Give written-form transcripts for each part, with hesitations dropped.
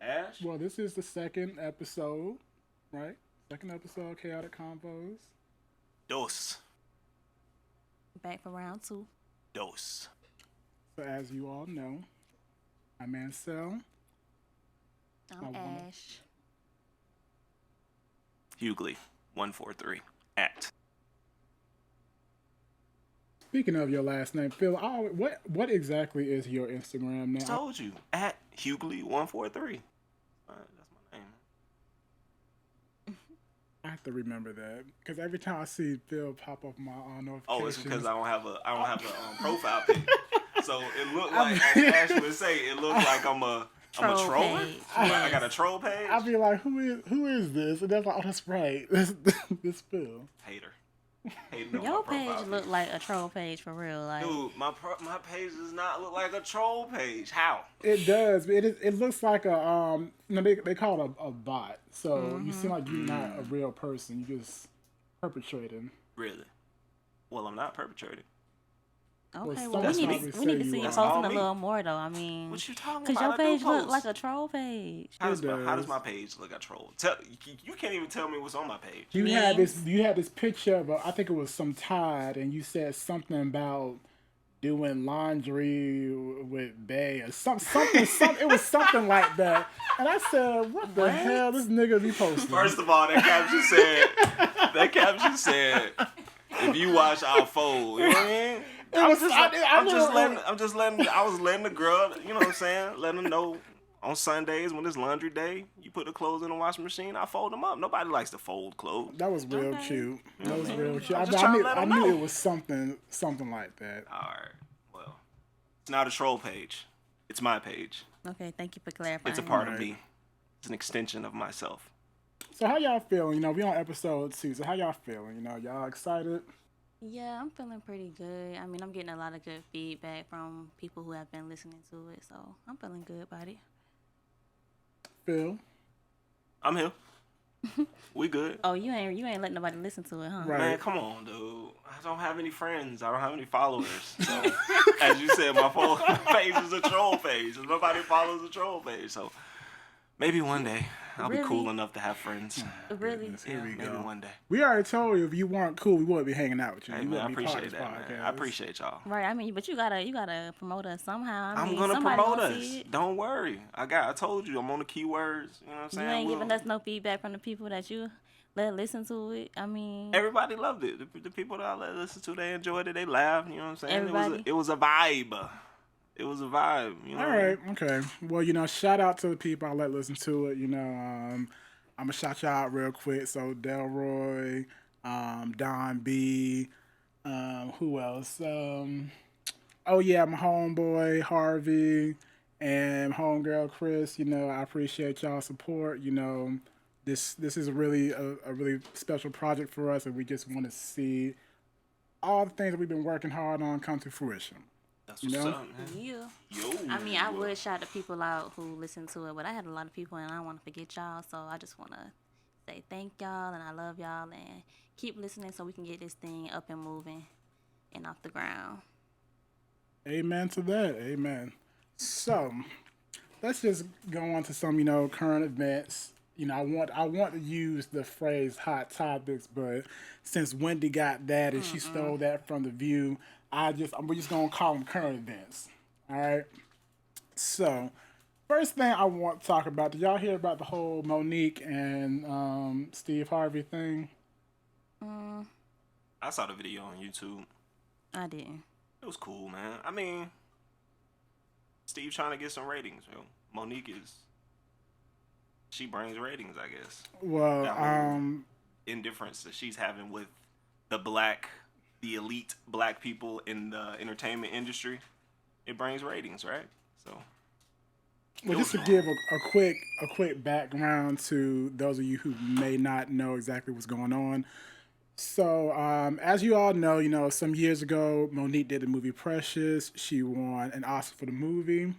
Ash? Well, this is the second episode, right? Second episode, Chaotic Convos. Dos. Back for round two. Dos. So, as you all know, I'm Ansel. I'm I wanna. Ash. Hughley. 143. At. Speaking of your last name, Phil, what exactly is your Instagram name? Told you. At Hughley 143. That's my name. I have to remember that because every time I see Phil pop up my notifications. Oh, it's because I don't have a profile pic. So it looked like, as Ash would say, it looked like I'm a troll. Page. I got a troll page. I'd be like, who is this? And that's like, oh, that's right. This Phil. Hater. Hating on Your my profile page look like a troll page for real. Like, Dude, my page does not look like a troll page. How? It does. It looks like a they call it a bot. So you seem like you're not a real person. You just perpetrating. Really? Well, I'm not perpetrating. okay, Well, well, some we probably need to say see you you are. posting All a me. little more though. I mean, What you talking because about? your I do page look post. like a troll page. How does does. my page look? I troll. You can't even tell me what's on my page. You Memes. had this picture of I think it was some Tide, and you said something about doing laundry with Bay or something. It was something like that. And I said, what the hell this nigga be posting? First of all, that caption said, if you watch, I'll fold. You know what I mean? I was letting the girl, you know what I'm saying? Letting them know on Sundays when it's laundry day, you put the clothes in the washing machine, I fold them up. Nobody likes to fold clothes. That was real Okay. cute. That was real cute. I'm just trying to let I 'em knew know. it was something like that. All right. Well, it's not a troll page. It's my page. Okay, thank you for clarifying. It's a part of Right. me. It's an extension of myself. So how y'all feeling? You know, we on episode 2. So how y'all feeling? You know, y'all excited? Yeah, I'm feeling pretty good. I mean, I'm getting a lot of good feedback from people who have been listening to it, so I'm feeling good about it. Phil? I'm here. We good. Oh, you ain't letting nobody listen to it, huh? Right. Man, come on, dude. I don't have any friends. I don't have any followers. So, as you said, my page is a troll page. Nobody follows a troll page. So, maybe one day I'll be cool Really? enough to have friends. Really? Here we Maybe go. one day. We already told you if you weren't cool, we wouldn't be hanging out with you. Hey, You man, I wouldn't be part of appreciate this that, man. podcast. I appreciate y'all. Right. I mean, but you gotta promote us somehow. I I'm mean, gonna somebody promote gonna us. see it. Don't worry. I told you, I'm on the keywords. You know what I'm You saying? ain't giving us no feedback from the people that you let listen to it. I mean, Everybody loved it. The people that I let listen to, they enjoyed it. They laughed. You know what I'm saying? Everybody? It was a vibe. It was a vibe. You know All what I mean? right, okay. Well, you know, shout out to the people I let listen to it. You know, I'm gonna shout y'all out real quick. So Delroy, Don B, who else? Oh yeah, my homeboy Harvey and homegirl Chris. You know, I appreciate y'all support. You know, this is a really special project for us, and we just want to see all the things that we've been working hard on come to fruition. That's what's You know? up, man. yeah. Yo. I mean, I would shout the people out who listen to it, but I had a lot of people, and I don't want to forget y'all. So I just want to say thank y'all, and I love y'all, and keep listening so we can get this thing up and moving and off the ground. Amen to that. Amen. So let's just go on to some, you know, current events. You know, I want to use the phrase hot topics, but since Wendy got that and she stole that from the View, we're just gonna call them current events. All right. So first thing I want to talk about, did y'all hear about the whole Monique and Steve Harvey thing? I saw the video on YouTube. I didn't. It was cool, man. I mean, Steve trying to get some ratings, yo. Monique she brings ratings, I guess. Well, That whole indifference that she's having with the elite black people in the entertainment industry, it brings ratings, right? So, well, just to give a quick background to those of you who may not know exactly what's going on. So, as you all know, some years ago, Monique did the movie Precious. She won an Oscar for the movie.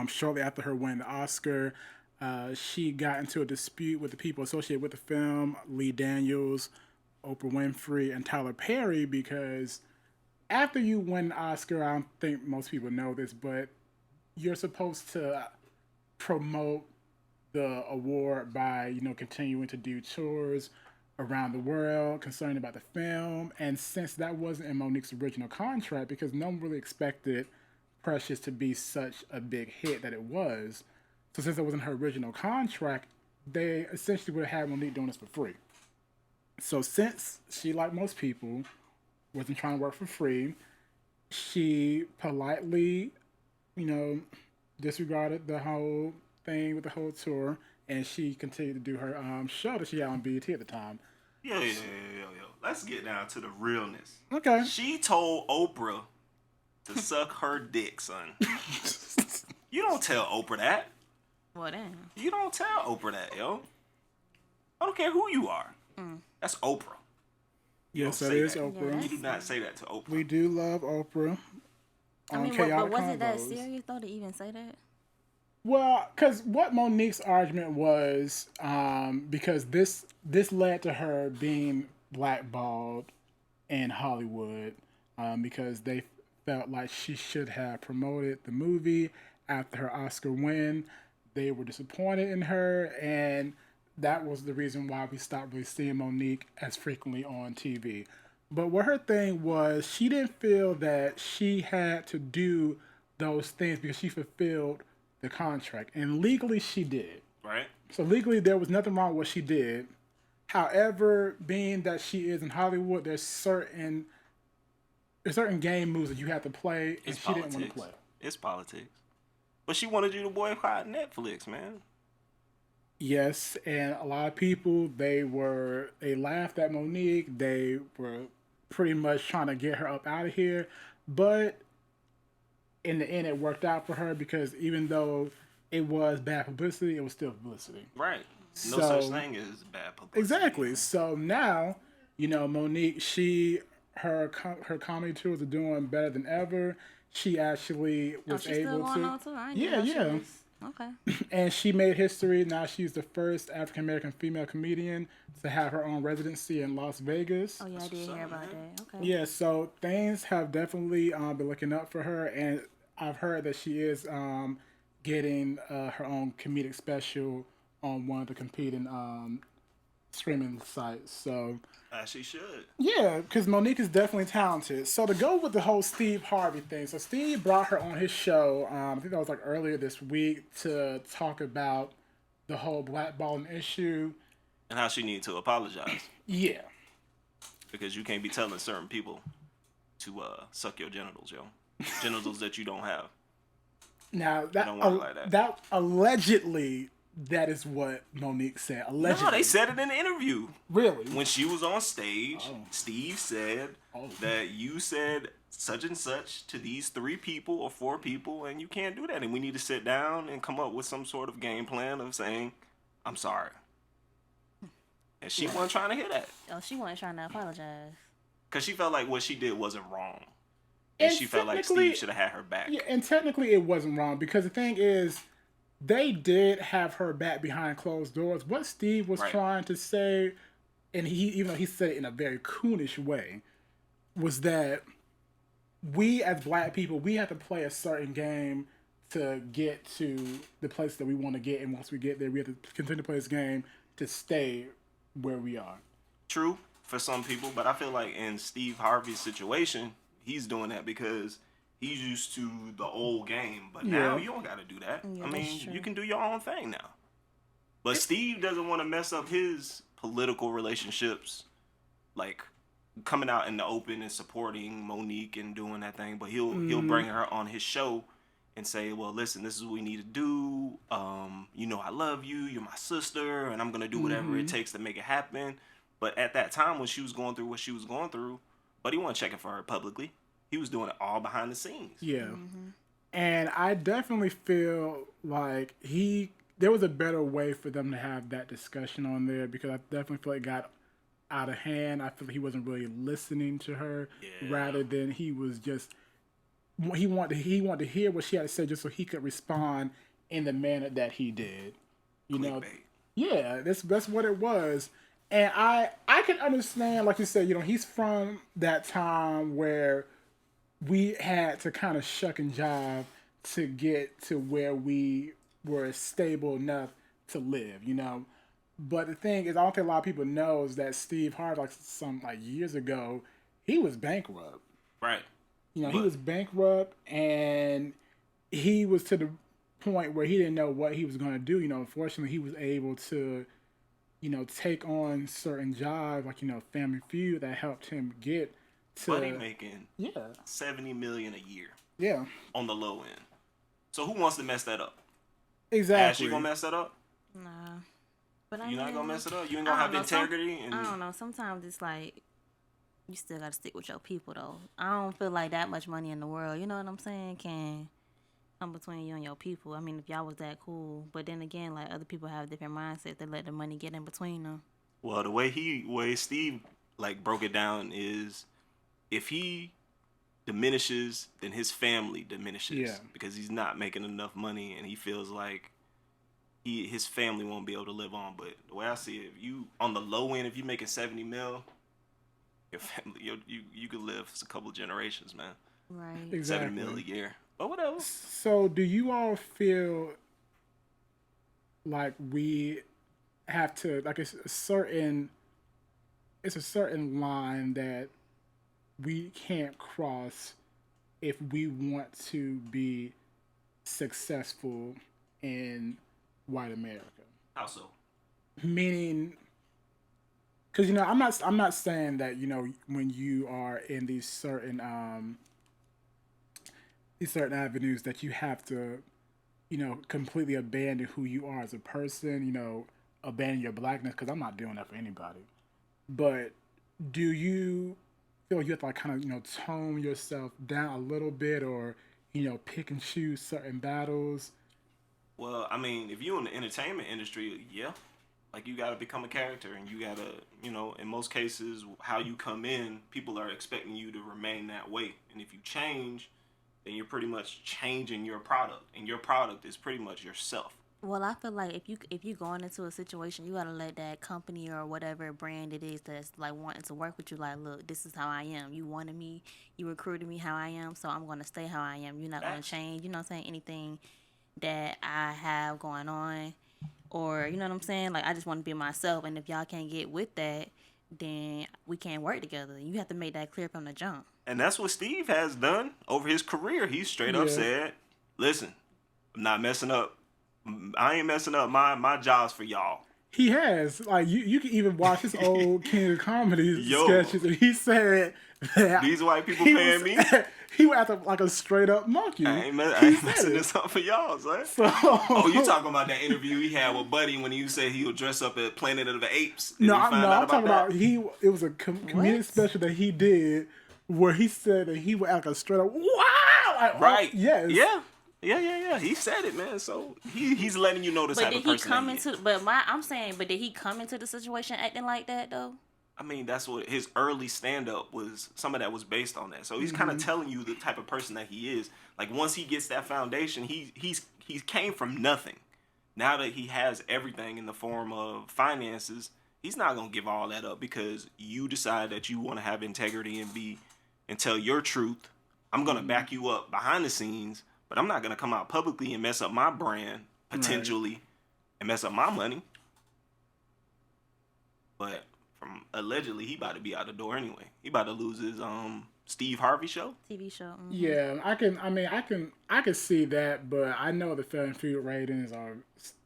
Shortly after her winning the Oscar, she got into a dispute with the people associated with the film, Lee Daniels, Oprah Winfrey, and Tyler Perry, because after you win an Oscar, I don't think most people know this, but you're supposed to promote the award by, continuing to do tours around the world concerned about the film. And since that wasn't in Monique's original contract, because no one really expected Precious to be such a big hit that it was, so since it wasn't her original contract, they essentially would have had Monique doing this for free. So since she, like most people, wasn't trying to work for free, she politely, you know, disregarded the whole thing with the whole tour, and she continued to do her show that she had on BET at the time. Yo. Let's get down to the realness. Okay. She told Oprah to suck her dick, son. You don't tell Oprah that. Well, damn. You don't tell Oprah that, yo. I don't care who you are. That's Oprah. Yes, that is Oprah. Yeah, You do not say that to Oprah. We do love Oprah. I mean, but was it that serious, though, to even say that? Well, because what Monique's argument was, because this led to her being blackballed in Hollywood, because they felt like she should have promoted the movie after her Oscar win. They were disappointed in her, and that was the reason why we stopped really seeing Monique as frequently on TV. But what her thing was, she didn't feel that she had to do those things because she fulfilled the contract. And legally, she did. Right. So legally, there was nothing wrong with what she did. However, being that she is in Hollywood, there's certain game moves that you have to play, and she didn't want to play. It's politics. But she wanted you to boycott Netflix, man. Yes, and a lot of people, they laughed at Monique. They were pretty much trying to get her up out of here. But in the end, it worked out for her because even though it was bad publicity, it was still publicity. Right. No such thing as bad publicity. Exactly. So now, Monique, her comedy tours are doing better than ever. She actually was able still going to. on too? Yeah. Okay. And she made history. Now she's the first African American female comedian to have her own residency in Las Vegas. Oh yeah, I did hear about that. Okay. Yeah, so things have definitely been looking up for her, and I've heard that she is getting her own comedic special on one of the competing streaming sites. So as she should. Yeah, because Monique is definitely talented. So to go with the whole Steve Harvey thing, so Steve brought her on his show, I think that was like earlier this week, to talk about the whole blackballing issue. And how she needed to apologize. Yeah. Because you can't be telling certain people to suck your genitals, yo. Genitals that you don't have. Now, don't work like that. That allegedly... That is what Monique said. Allegedly. No, they said it in the interview. Really? When she was on stage, Steve said that you said such and such to these 3 people or 4 people, and you can't do that. And we need to sit down and come up with some sort of game plan of saying, I'm sorry. And she wasn't trying to hear that. Oh, she wasn't trying to apologize. Because she felt like what she did wasn't wrong. And she felt like Steve should have had her back. Yeah, and technically it wasn't wrong because the thing is, they did have her back behind closed doors. What Steve was trying to say, and even though he said it in a very coonish way, was that we as black people, we have to play a certain game to get to the place that we want to get. And once we get there, we have to continue to play this game to stay where we are. True for some people, but I feel like in Steve Harvey's situation, he's doing that because he's used to the old game, but now you don't got to do that. Yeah, I mean, you can do your own thing now. But Steve doesn't want to mess up his political relationships, like coming out in the open and supporting Monique and doing that thing. But he'll bring her on his show and say, "Well, listen, this is what we need to do. I love you. You're my sister, and I'm gonna do whatever it takes to make it happen." But at that time, when she was going through what she was going through, but he wasn't checking for her publicly. He was doing it all behind the scenes. Yeah. And I definitely feel like there was a better way for them to have that discussion on there because I definitely feel like it got out of hand. I feel like he wasn't really listening to her rather than he was just, he wanted to hear what she had to say just so he could respond in the manner that he did. You know? Yeah, that's what it was. And I can understand, like you said, he's from that time where we had to kind of shuck and jive to get to where we were stable enough to live, you know. But the thing is, I don't think a lot of people knows that Steve Harvey, like some like years ago, he was bankrupt. Right. You know, he was bankrupt, and he was to the point where he didn't know what he was going to do. You know, unfortunately, he was able to, you know, take on certain jobs like, you know, Family Feud that helped him get to. But he making $70 million a year. Yeah. On the low end. So who wants to mess that up? Exactly. Ash, you gonna mess that up? Nah. But You're not gonna mess it up? You ain't gonna have integrity? I don't know. Sometimes it's like, you still gotta stick with your people, though. I don't feel like that much money in the world, you know what I'm saying, can come between you and your people. I mean, if y'all was that cool. But then again, like, other people have different mindsets. They let the money get in between them. Well, the way Steve, like, broke it down is if he diminishes, then his family diminishes. Yeah. Because he's not making enough money, and he feels like his family won't be able to live on. But the way I see it, if you on the low end, if you're making $70 million, your family, you could live for a couple of generations, man. Right. Exactly. $70 million a year, but whatever. So, do you all feel like we have to, like, it's a certain line that we can't cross if we want to be successful in white America? How so? Meaning, because, you know, I'm not saying that, you know, when you are in these certain avenues that you have to, you know, completely abandon who you are as a person, you know, abandon your blackness, because I'm not doing that for anybody. But do you feel you have to, like, kind of, you know, tone yourself down a little bit, or, you know, pick and choose certain battles? Well, I mean, if you're in the entertainment industry, yeah. Like, you got to become a character, and you got to, you know, in most cases, how you come in, people are expecting you to remain that way. And if you change, then you're pretty much changing your product, and your product is pretty much yourself. Well, I feel like if you going into a situation, you gotta let that company or whatever brand it is that's like wanting to work with you, like, look, this is how I am. You wanted me, you recruited me how I am, so I'm gonna stay how I am. You're not gonna change. You know what I'm saying? Anything that I have going on, or, you know what I'm saying? Like, I just want to be myself, and if y'all can't get with that, then we can't work together. You have to make that clear from the jump. And that's what Steve has done over his career. He straight up said, listen, I'm not messing up. I ain't messing up my jobs for y'all. He has. Like, you can even watch his old King of Comedy sketches, and he said that these white people paying me. He was acting like a straight up monkey. I ain't messing this up for y'all, son. So, you talking about that interview he had with Buddy when he said he'll dress up at Planet of the Apes? I'm talking about it was a comedic special that he did where he said that he would act like a straight up wow. Like, right. Yes. Yeah. Yeah. He said it, man. So he's letting you know the type of person he is. But did he come into the situation acting like that though? I mean, that's what his early stand-up was. Some of that was based on that. So he's kind of telling you the type of person that he is. Like, once he gets that foundation, he came from nothing. Now that he has everything in the form of finances, he's not gonna give all that up because you decide that you want to have integrity and tell your truth. I'm gonna back you up behind the scenes, but I'm not gonna come out publicly and mess up my brand potentially and mess up my money. But allegedly, he about to be out the door anyway. He about to lose his Steve Harvey show. TV show. Mm-hmm. Yeah, I can see that, but I know the Family Feud ratings are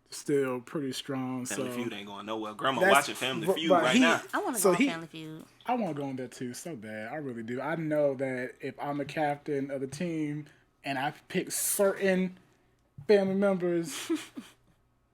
still pretty strong. Family so Feud ain't going nowhere. Grandma watching Family Feud right now. I want to go on Family Feud. I want to go on that too, so bad. I really do. I know that if I'm the captain of the team and I pick certain family members.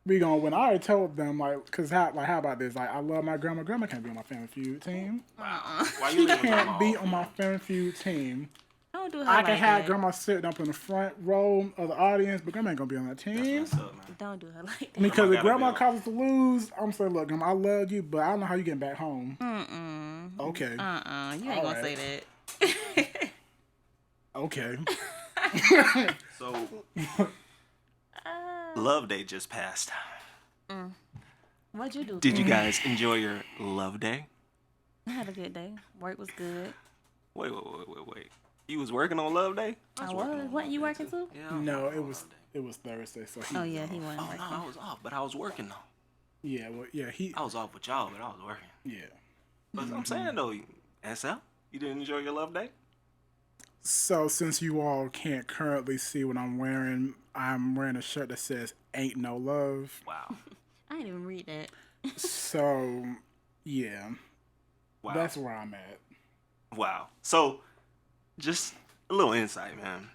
We gonna win. I already told them, like, cause how about this? Like, I love my grandma. Grandma can't be on my Family Feud team. Why you can't be on my Family Feud team. Don't do her I can like have that. Grandma sitting up in the front row of the audience, but Grandma ain't gonna be on that team. That's up, man. Don't do her like that. Because if Grandma causes to lose, I'm saying, look, Grandma, I love you, but I don't know how you getting back home. Okay. You ain't gonna say that. Okay. So. Love Day just passed. What'd you do? Did you guys enjoy your Love Day? I had a good day. Work was good. Wait. You was working on Love Day? I was. Wasn't you working too? Yeah, No, it It was Thursday, so he. Oh yeah, he wasn't Oh working. no, I was off, but I was working though. Yeah, well, yeah, I was off with y'all, but I was working. yeah. But I'm saying though, SL, you didn't enjoy your love day? So since you all can't currently see what I'm wearing a shirt that says "Ain't No Love." Wow. I didn't even read that. So, yeah, Wow. that's where I'm at. Wow. So, just a little insight, man.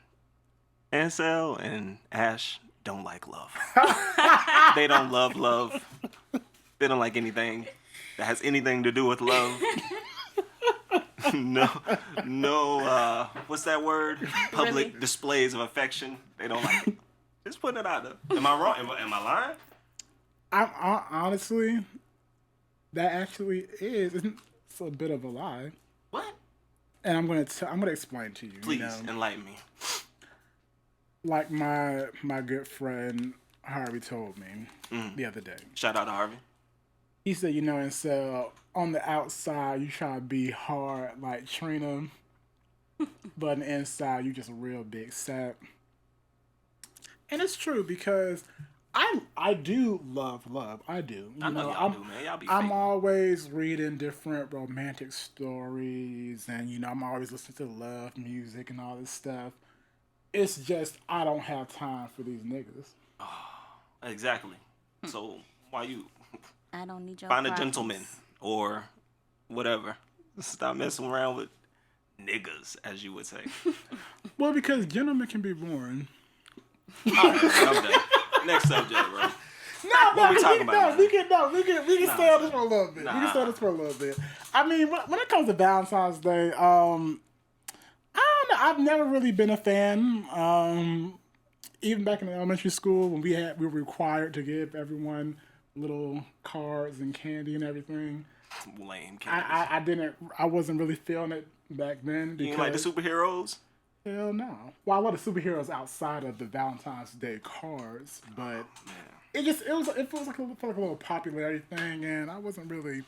Ansel and Ash don't like love. They don't love love. They don't like anything that has anything to do with love. No, what's that word? Public Really? displays of affection. They don't like it. Just putting it out there. Am I wrong? Am I lying? Honestly, that actually is. It's a bit of a lie. What? And I'm gonna explain to you. Please You know? enlighten me. Like my good friend Harvey told me the other day. Shout out to Harvey. He said, and so on the outside you try to be hard like Trina, but on the inside you just a real big sap. And it's true because I do love. I do. I know y'all do, man. Y'all be I'm fake. always reading different romantic stories, and I'm always listening to love music and all this stuff. It's just I don't have time for these niggas. Exactly. So why you I don't need your find a problems. gentleman or whatever? Stop messing around with niggas, as you would say. Well, because gentlemen can be boring. All right, man, I'm done. Next subject, bro. No, we talking about, man? We can stay on this for a little bit. Nah. We can stay on this for a little bit. I mean, when it comes to Valentine's Day, I don't know. I've never really been a fan. Even back in elementary school, when we were required to give everyone little cards and candy and everything. Lame kids. I wasn't really feeling it back then. Because, You ain't like the superheroes? hell no. Well, I love the superheroes outside of the Valentine's Day cards, but Man. it feels like a little popularity thing, and I wasn't really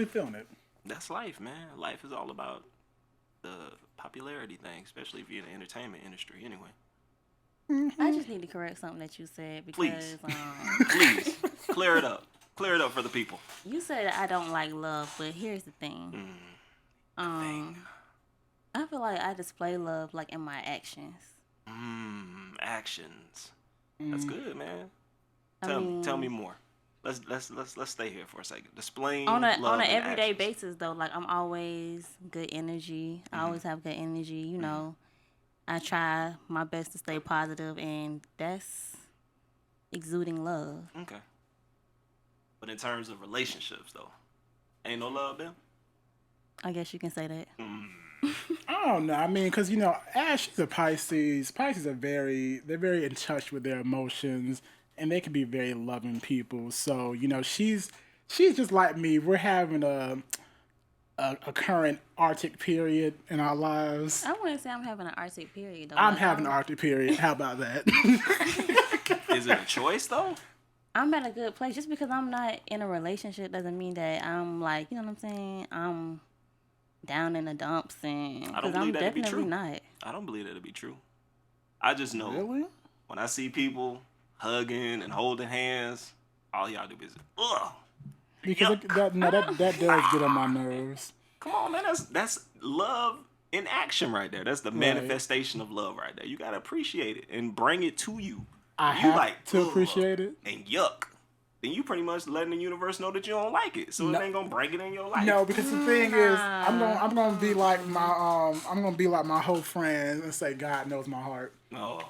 feeling it. That's life, man. Life is all about the popularity thing, especially if you're in the entertainment industry anyway. I just need to correct something that you said because Please, clear it up. Clear it up for the people. you said I don't like love, but here's the thing. I feel like I display love like in my actions. Actions. That's good, man. I mean, Tell me more. Let's stay here for a second. Displaying on love an in everyday actions. basis though, like I'm always good energy. I always have good energy, I try my best to stay positive, and that's exuding love. Okay. But in terms of relationships, though, ain't no love there? I guess you can say that. I don't know. I mean, because Ash is a Pisces. Pisces are they're very in touch with their emotions, and they can be very loving people. So she's just like me. We're having a current Arctic period in our lives. I wouldn't say I'm having an Arctic period though. I'm Like, having an Arctic period. How about that? Is it a choice, though? I'm at a good place. Just because I'm not in a relationship doesn't mean that I'm like, you know what I'm saying? I'm down in the dumps, and I don't because I'm believe that to be definitely true. not. I don't believe that to be true. I just know Really? when I see people hugging and holding hands, all y'all do is, ugh. Because that does get on my nerves. Come on, man. That's love in action right there. That's the manifestation of love right there. You gotta appreciate it and bring it to you. I You have like, to ugh, appreciate it. And yuck. Then you pretty much letting the universe know that you don't like it, so it ain't gonna bring it in your life. No, because the thing is, I'm gonna be like my whole friend and say God knows my heart. Oh,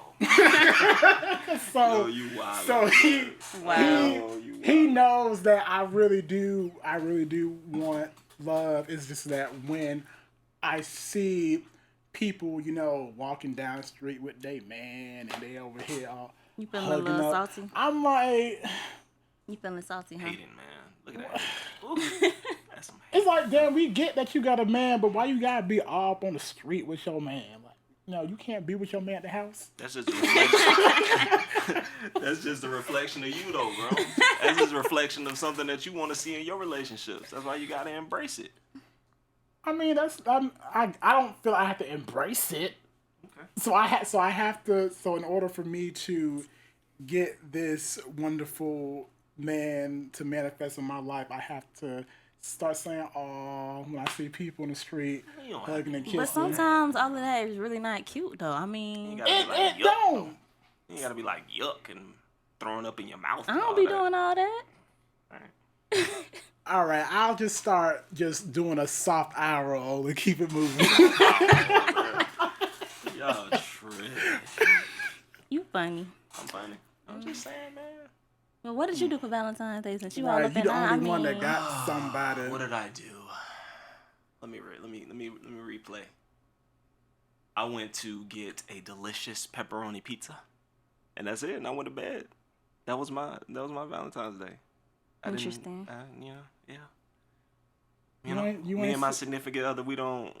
So you wild. so Wow. he knows that I really do want love. It's just that when I see people, walking down the street with their man and they over here all You feeling a hugging little up, salty? I'm like, You feeling salty, huh? hating, man. Look at that. Ooh, that's some hate. it's like, damn, we get that you got a man, but why you gotta be all up on the street with your man? Like, you can't be with your man at the house. That's just a reflection. That's just a reflection of you, though, bro. That's just a reflection of something that you want to see in your relationships. That's why you gotta embrace it. I mean, I don't feel I have to embrace it. Okay. So I have to. So in order for me to get this wonderful man to manifest in my life, I have to start saying "oh" when I see people in the street, You don't have hugging and to. kissing. But sometimes all of that is really not cute, though. I You mean, gotta be like, It yuck, don't. though. You gotta be like yuck and throwing up in your mouth. I and don't all be that. doing all that. Alright. All right, I'll just start just doing a soft eye roll and keep it moving. Y'all trash. You funny. I'm funny. I'm just saying, man. Well, what did you do for Valentine's Day since you all Right, up you in the that? only I one mean, that got somebody. What did I do? Let me replay. I went to get a delicious pepperoni pizza, and that's it. And I went to bed. That was my Valentine's Day. Interesting. Yeah. You Me ain't and my s- significant other, we don't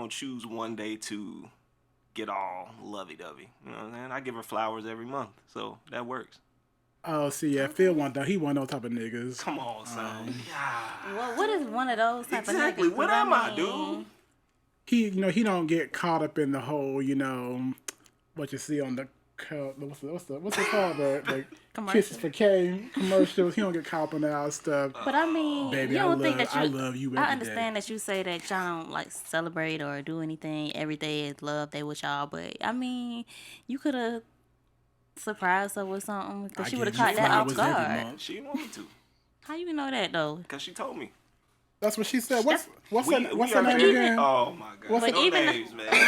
choose one day to get all lovey-dovey. You know what I'm saying? I give her flowers every month, so that works. Oh, see, yeah, Phil one though. He one of those type of niggas. Come on, son. well, what is one of those type Exactly. of niggas? What 'Cause am I, mean, dude? He don't get caught up in the whole, what you see on the what's it called, the Kisses for K commercials. He don't get caught up in that stuff. But I mean, Baby, you don't think that you. I love you every I day. understand that you say that y'all don't like celebrate or do anything. Every day is love day with y'all, but I mean, you could have surprised her with something because I she would have give you caught that off flowers every guard. month. She didn't want me to, How you know that though? because she told me. That's what she said. What's her are name very- again? Oh my god. What's No it- even- names, man.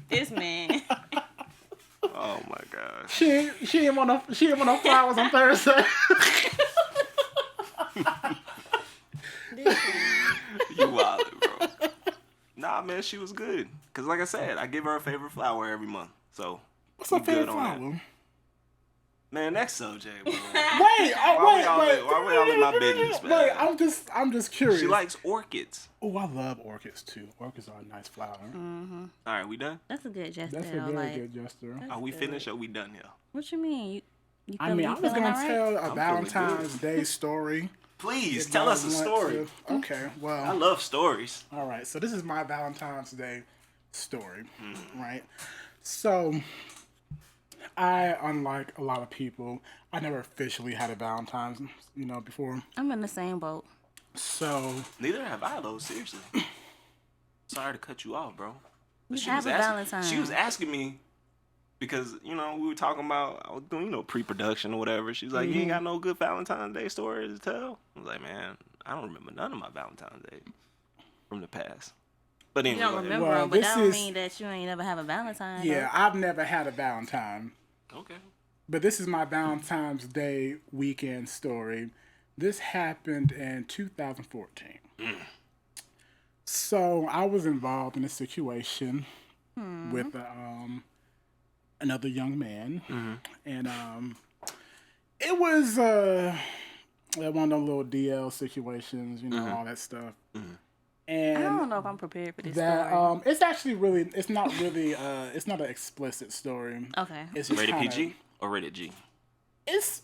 This man. Oh my gosh. She didn't want no flowers on Thursday. You wildin', bro. Nah, man, she was good. Cause like I said, I give her a favorite flower every month. So What's her we good favorite on that. flower? Man, next subject, bro. Wait, Why we all in my business, man? Wait, I'm just curious. She likes orchids. Oh, I love orchids too. Orchids are a nice flower. Mm-hmm. All right, we done? That's a good gesture. That's a though, very like, good gesture. Are we finished or we done here? What you mean? You I mean, I was gonna tell a feeling Valentine's good. Day story. Please If tell y'all us a want story. to. Okay, I well, love stories. all right. So this is my Valentine's Day story, right? So I, unlike a lot of people, I never officially had a Valentine's, before. I'm in the same boat. So Neither have I, though. Seriously. Sorry to cut you off, bro. You She have was a asking- Valentine. She was asking me because we were talking about I was doing pre-production or whatever. She's like, "You ain't got no good Valentine's Day story to tell." I was like, "Man, I don't remember none of my Valentine's Day from the past." But You anyway, don't go ahead. remember Well, them, but this that don't is- mean that you ain't never have a Valentine. yeah, I've never had a Valentine. Okay. But this is my Valentine's Day weekend story. This happened in 2014. So I was involved in a situation with another young man, and it was one of those little DL situations, all that stuff. And I don't know if I'm prepared for this that story. it's actually really, it's not an explicit story. Okay. It's just Rated kinda- PG or rated G? It's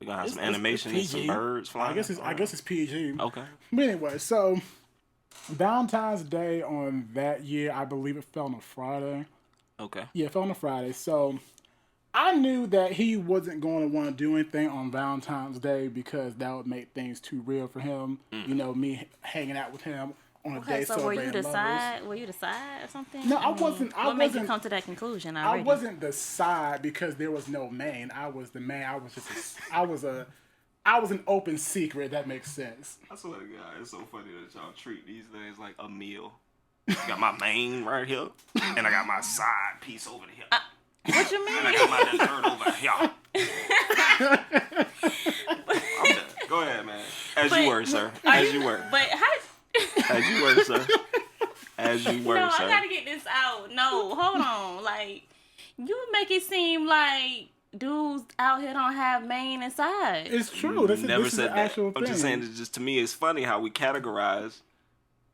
We're gonna have some it's animation and some PG. birds flying. I guess it's PG. Okay. But anyway, so Valentine's Day on that year, I believe it fell on a Friday. Okay. Yeah, it fell on a Friday. So I knew that he wasn't going to want to do anything on Valentine's Day because that would make things too real for him. Me hanging out with him on a Okay, day so were you celebrating the lovers. side? Were you the side or something? No, I wasn't- I What made you wasn't- come to that conclusion I already? wasn't the side because there was no main. I was the man. I was an open secret. If that makes sense. I swear to God, it's so funny that y'all treat these things like a meal. I got my main right here, and I got my side piece over here. What you mean? And I got my dessert over here. I'm done. Go ahead, man. As you were, sir. As you were. But how? As you were, sir. As you were, No, sir. I gotta get this out. No, hold on. Like, you make it seem like dudes out here don't have main and side. It's true. This Never is said an that. actual I'm thing. just saying, it's just to me, it's funny how we categorize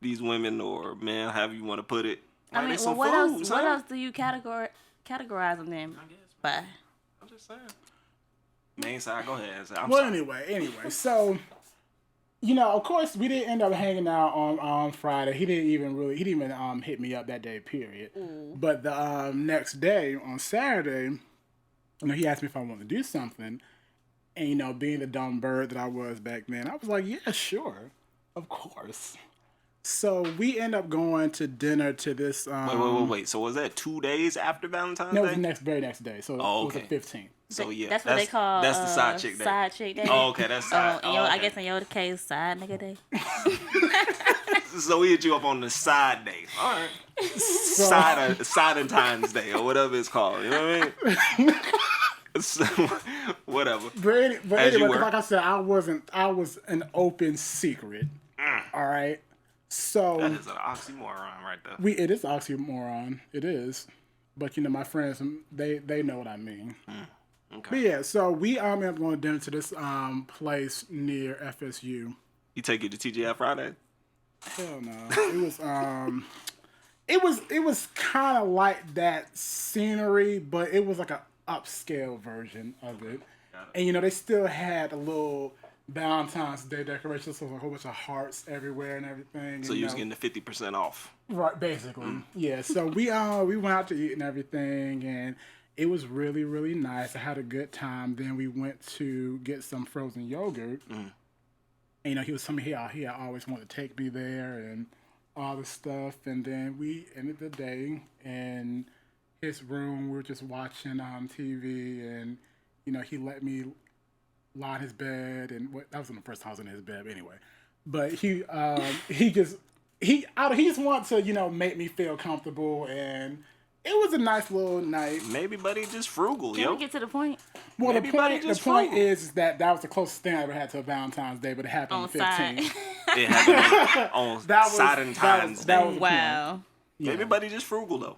these women or men, however you want to put it. I mean, they well, some what else? fools, What huh? else do you categorize them then? I guess. By I'm just saying. Main side, go ahead. I'm Well, sorry. anyway, so Of course, we didn't end up hanging out on Friday. He didn't even hit me up that day, period. But the next day, on Saturday, he asked me if I wanted to do something. And, being the dumb bird that I was back then, I was like, yeah, sure. Of course. So we end up going to dinner to this. Wait. So was that 2 days after Valentine's Day? No, it was the very next day. So it was the 15th. So yeah, that's what they call that's the side chick day. Side chick day. Oh, okay, that's side. Okay. I guess in your case, side nigga day. So we hit you up on the side day. All right. Sidentine's Day or whatever it's called. You know what I mean? So, whatever. But anyway, like I said, I was an open secret. All right. So that is an oxymoron right there. It is oxymoron. It is. But my friends, they know what I mean. Okay. But yeah, so we ended up going to dinner to this place near FSU. You take it to TGI Friday? Hell no. It was kind of like that scenery, but it was like an upscale version of it. And they still had a little Valentine's Day decorations, so a whole bunch of hearts everywhere and everything. So you was getting the 50% off. Right, basically. Yeah. So we went out to eat and everything, and it was really, really nice. I had a good time. Then we went to get some frozen yogurt. And, he was telling me he always wanted to take me there and all this stuff. And then we ended the day in his room. We were just watching TV, and, he let me lie in his bed. And that wasn't the first time I was in his bed anyway. But he just wanted to, make me feel comfortable, and it was a nice little night. Maybe buddy just frugal, Can we get to the point? Well, the point is that was the closest thing I ever had to a Valentine's Day, but it happened on the 15th. It happened on Valentine's Day. That was wow. Maybe buddy just frugal though.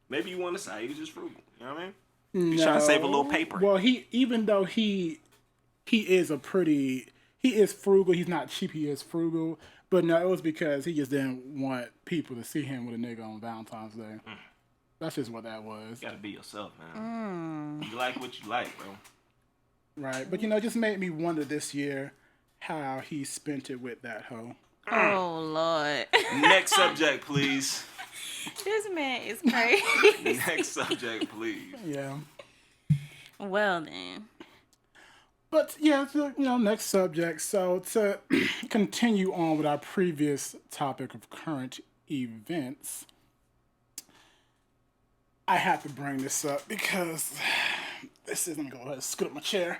Maybe you want to say he's just frugal. You know what I mean? He's trying to save a little paper. Well, even though he is frugal. He's not cheap. He is frugal. But no, it was because he just didn't want people to see him with a nigga on Valentine's Day. That's just what that was. You gotta be yourself, man. You like what you like, bro. Right. But, it just made me wonder this year how he spent it with that hoe. Oh, Lord. Next subject, please. This man is crazy. Next subject, please. Yeah. Well, then. But, yeah, so, next subject. So, to continue on with our previous topic of current events, I have to bring this up because this is, let me go ahead and scoot up my chair.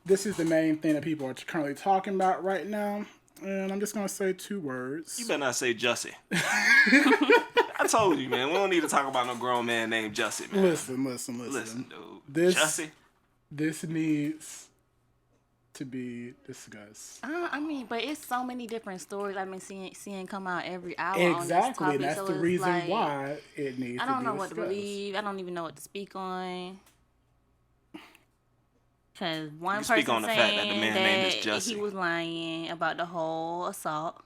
This is the main thing that people are currently talking about right now. And I'm just going to say 2 words. You better not say Jussie. I told you, man. We don't need to talk about no grown man named Jussie, man. Listen, dude. Jussie? This needs to be discussed. But it's so many different stories I've been seeing come out every hour. Exactly, on and this topic, that's so the reason like, why it needs to be discussed. I don't know what to believe. I don't even know what to speak on. Because one person speak on the fact that the man name is that Jussie. he was lying about the whole assault,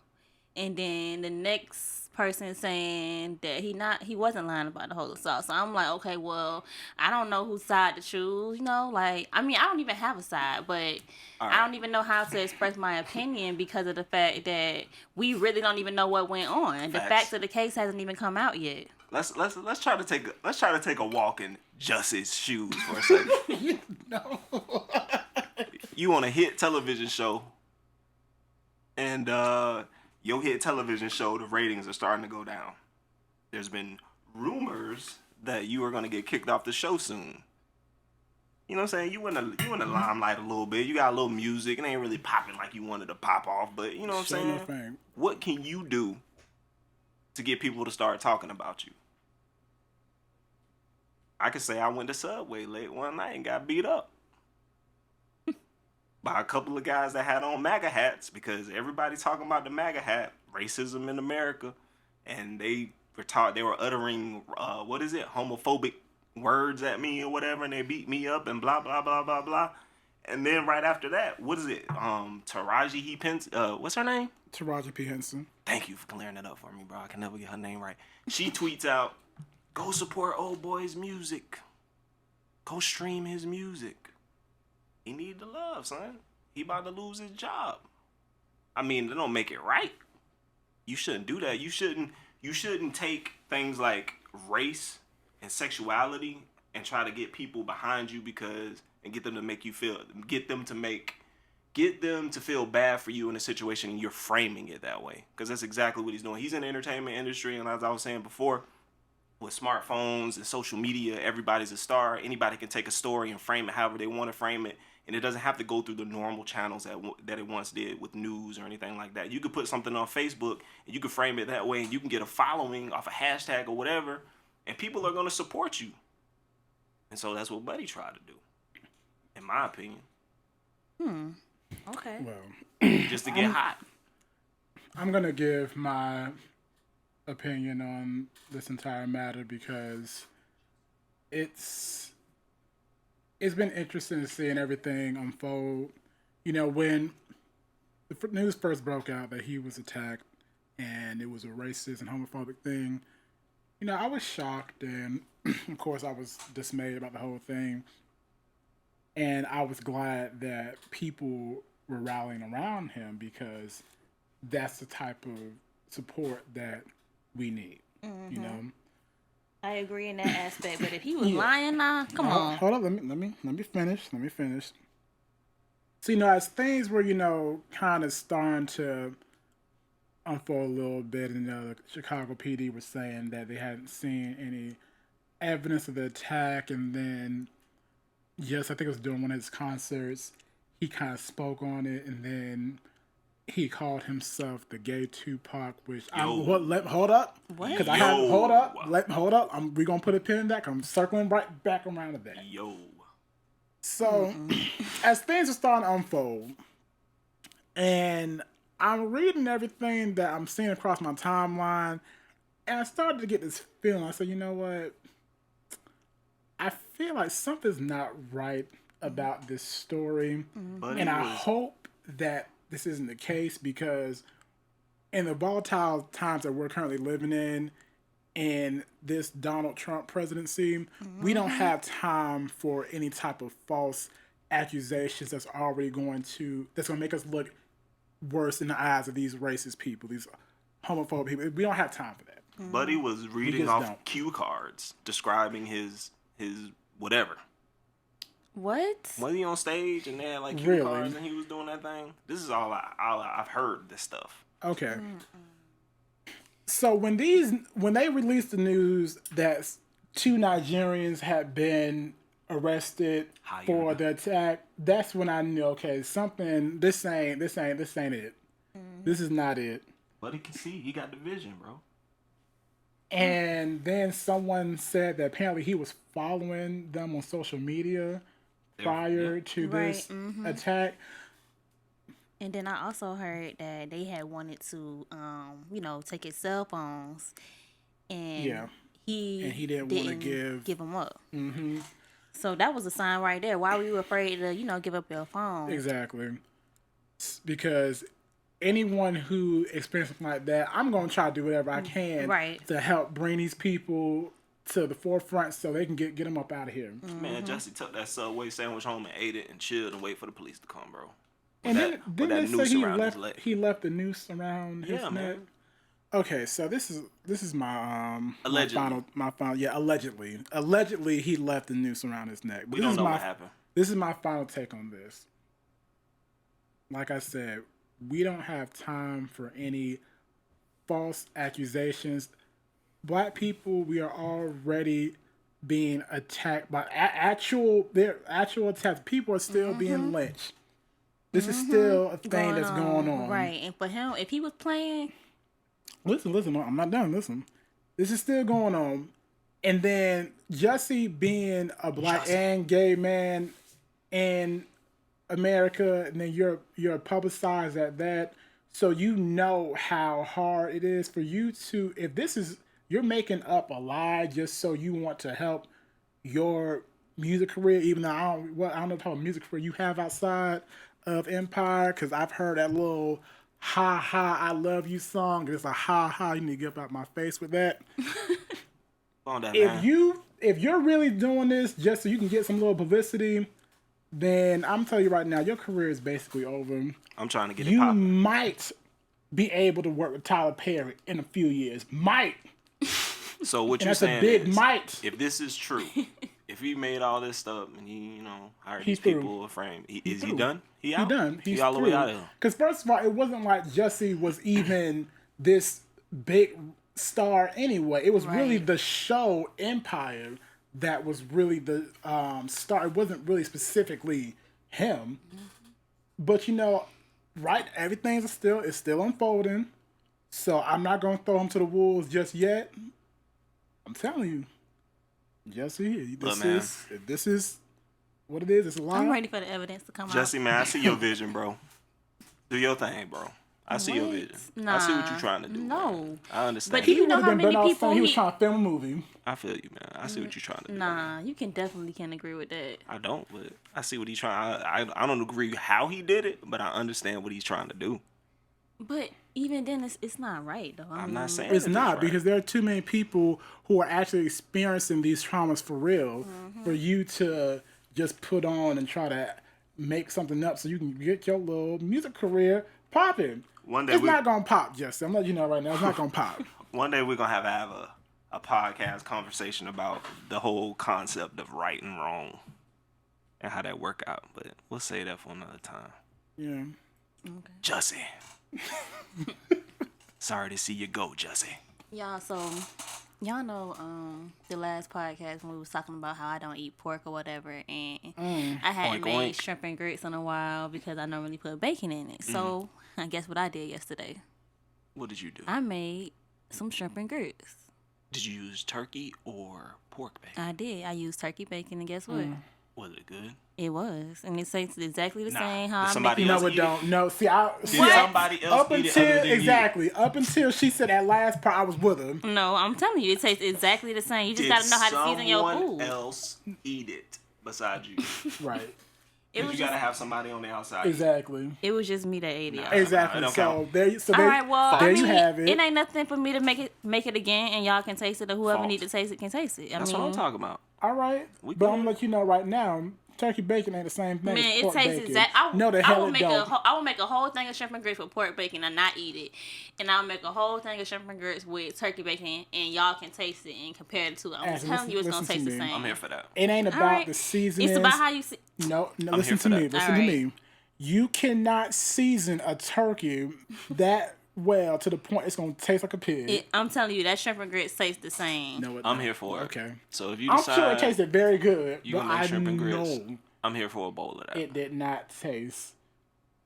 and then the next person saying that he wasn't lying about the whole assault. So I'm like, okay, well, I don't know whose side to choose. I don't even have a side, but I don't even know how to express my opinion because of the fact that we really don't even know what went on. The facts of the case hasn't even come out yet. Let's try to take a walk in Jussie's shoes for a second. No. You on a hit television show, and your hit television show, the ratings are starting to go down. There's been rumors that you are going to get kicked off the show soon. You know what I'm saying? You in the limelight a little bit. You got a little music. It ain't really popping like you wanted to pop off, but you know what I'm saying? What can you do to get people to start talking about you? I could say I went to Subway late one night and got beat up by a couple of guys that had on MAGA hats because everybody talking about the MAGA hat, racism in America, and they were uttering homophobic words at me or whatever, and they beat me up and blah blah blah blah blah. And then right after that, what is it? Taraji what's her name? Taraji P. Henson. Thank you for clearing that up for me, bro. I can never get her name right. She tweets out, "Go support old boy's music. Go stream his music. He need the love, son. He about to lose his job." I mean, they don't make it right. You shouldn't do that. You shouldn't take things like race and sexuality and try to get people behind you and get them to make you feel, get them to feel bad for you in a situation, and you're framing it that way, because that's exactly what he's doing. He's in the entertainment industry, and as I was saying before, with smartphones and social media, everybody's a star. Anybody can take a story and frame it however they want to frame it, and it doesn't have to go through the normal channels that it once did with news or anything like that. You could put something on Facebook, and you could frame it that way, and you can get a following off a hashtag or whatever, and people are going to support you. And so that's what Buddy tried to do, in my opinion. Okay. Well, just to get hot. I'm going to give my opinion on this entire matter because it's been interesting to see everything unfold. You know, when the news first broke out that he was attacked and it was a racist and homophobic thing, you know, I was shocked, and of course I was dismayed about the whole thing. And I was glad that people were rallying around him because that's the type of support that we need. You know, I agree in that aspect, but if he was lying now, come on. Hold up, let me finish. So, you know, as things were, you know, kind of starting to unfold a little bit, and the Chicago PD was saying that they hadn't seen any evidence of the attack, and then, yes, I think it was during one of his concerts, he kind of spoke on it, and then he called himself the gay Tupac, which hold up, because I have hold up. We're gonna put a pin in that. I'm circling right back around to that. So, as things are starting to unfold, and I'm reading everything that I'm seeing across my timeline, and I started to get this feeling. I said, you know what? I feel like something's not right about this story, and I hope that this isn't the case, because in the volatile times that we're currently living in this Donald Trump presidency, we don't have time for any type of false accusations that's going to make us look worse in the eyes of these racist people, these homophobic people. We don't have time for that. Buddy was reading off cue cards describing his whatever. What? Was he on stage and they had like cue cards and he was doing that thing? This is all I've heard this stuff. Okay. So when they released the news that 2 Nigerians had been arrested for the attack, that's when I knew, okay, something, this ain't it. This is not it. Buddy can see, he got the vision, bro. And then someone said that apparently he was following them on social media prior to this attack. And then I also heard that they had wanted to, take his cell phones, and he didn't want to give them up. So that was a sign right there. Why were you afraid to, give up your phone? Exactly. Because anyone who experiences something like that, I'm going to try to do whatever I can to help bring these people to the forefront so they can get them up out of here. Man, Jesse took that Subway sandwich home and ate it and chilled and wait for the police to come, bro. And then they say he left the noose around his neck. Man. Okay, so this is my allegedly. my final allegedly he left the noose around his neck. We don't know what happened. This is my final take on this. Like I said, we don't have time for any false accusations. Black people, we are already being attacked by actual attacks. People are still being lynched. This is still a thing that's going on. Right. And for him, if he was playing... Listen, I'm not done. Listen. This is still going on. And then Jesse being a black and gay man in America, and then you're publicized at that. So you know how hard it is for you to... If this is... You're making up a lie just so you want to help your music career, even though I don't know what type of music career you have outside of Empire, because I've heard that little "ha ha I love you" song. It's a ha ha. You need to get up out my face with that. If you're really doing this just so you can get some little publicity, then I'm telling you right now, your career is basically over. I'm trying to get it You popping. might be able to work with Tyler Perry in a few years. Might. So what And you're that's a saying big is, might. if this is true, if he made all this stuff and he, hired He's these through. people to frame, is he through. done? He He out? done. He's all the way out of here. Because first of all, it wasn't like Jesse was even this big star anyway. It was really Right. the show Empire that was really the star. It wasn't really specifically him. But right, everything's still unfolding. So I'm not gonna throw him to the wolves just yet. I'm telling you, Jesse, this is what it is. It's a lie. I'm ready for the evidence to come Jesse, out. man, I see your vision, bro. Do your thing, bro. I see your What? vision. I see what Nah. you're trying to do. No. man. I understand. But you know would've how been many better off people saying he was he- trying to film a movie. I feel you, man. I see what you're trying to do. Nah, you can definitely can't agree with that. I don't, but I see what he's trying. I don't agree how he did it, but I understand what he's trying to do. But even then, it's not right though. I'm not saying It's that not right. because there are too many people who are actually experiencing these traumas for real for you to just put on and try to make something up so you can get your little music career popping. One day It's we- not gonna pop, Jesse. I'm letting you know right now. It's not gonna pop. One day we're gonna have a podcast conversation about the whole concept of right and wrong and how that work out. But we'll say that for another time. Yeah. Jussie. Sorry to see you go, Jussie. Y'all, so y'all know the last podcast when we was talking about how I don't eat pork or whatever, and I hadn't Oink, made oink. shrimp and grits in a while because I normally put bacon in it. So I guess what I did yesterday, What did you do? I made some shrimp and grits. Did you use turkey or pork bacon? I did. I used turkey bacon, and guess what? Was it good? It was, and it tastes exactly the Nah. same how Did I somebody make it. else No, it eat it? don't. No, see, Did somebody else up eat it until other than you? exactly up until she said that last part, I was with her. No, I'm telling you, it tastes exactly the same. You just Did gotta know how to season your someone food. else eat it besides you? Right. It You was gotta just, have somebody on the outside. Exactly. it was just me that ate it. Nah. Exactly. it don't So count. there. So All there, right, well, there I mean, you have it. it ain't nothing for me to make it again, and y'all can taste it, or whoever False. need to taste it can taste it. I That's mean, what I'm talking about. All right, We but good. I'm gonna let you know right now. Turkey bacon ain't the same thing man, as it pork tastes bacon. exact. No, the I hell will it make don't. I will make a whole thing of shrimp and grits with pork bacon and not eat it, and I'll make a whole thing of shrimp and grits with turkey bacon, and y'all can taste it and compare the two. I'm Ashley, telling you, it's gonna listen taste to the me. same. I'm here for that. It ain't All about right. the seasoning. It's about how you see. No, here listen for to me. that. Listen All to right. me. You cannot season a turkey that well to the point it's gonna taste like a pig. I'm telling you, that shrimp and grits taste the same. No, it I'm don't. here for it. Okay. So if you I'm decide sure it tasted very good, you but gonna make I shrimp and grits, know I'm here for a bowl of that. it did not taste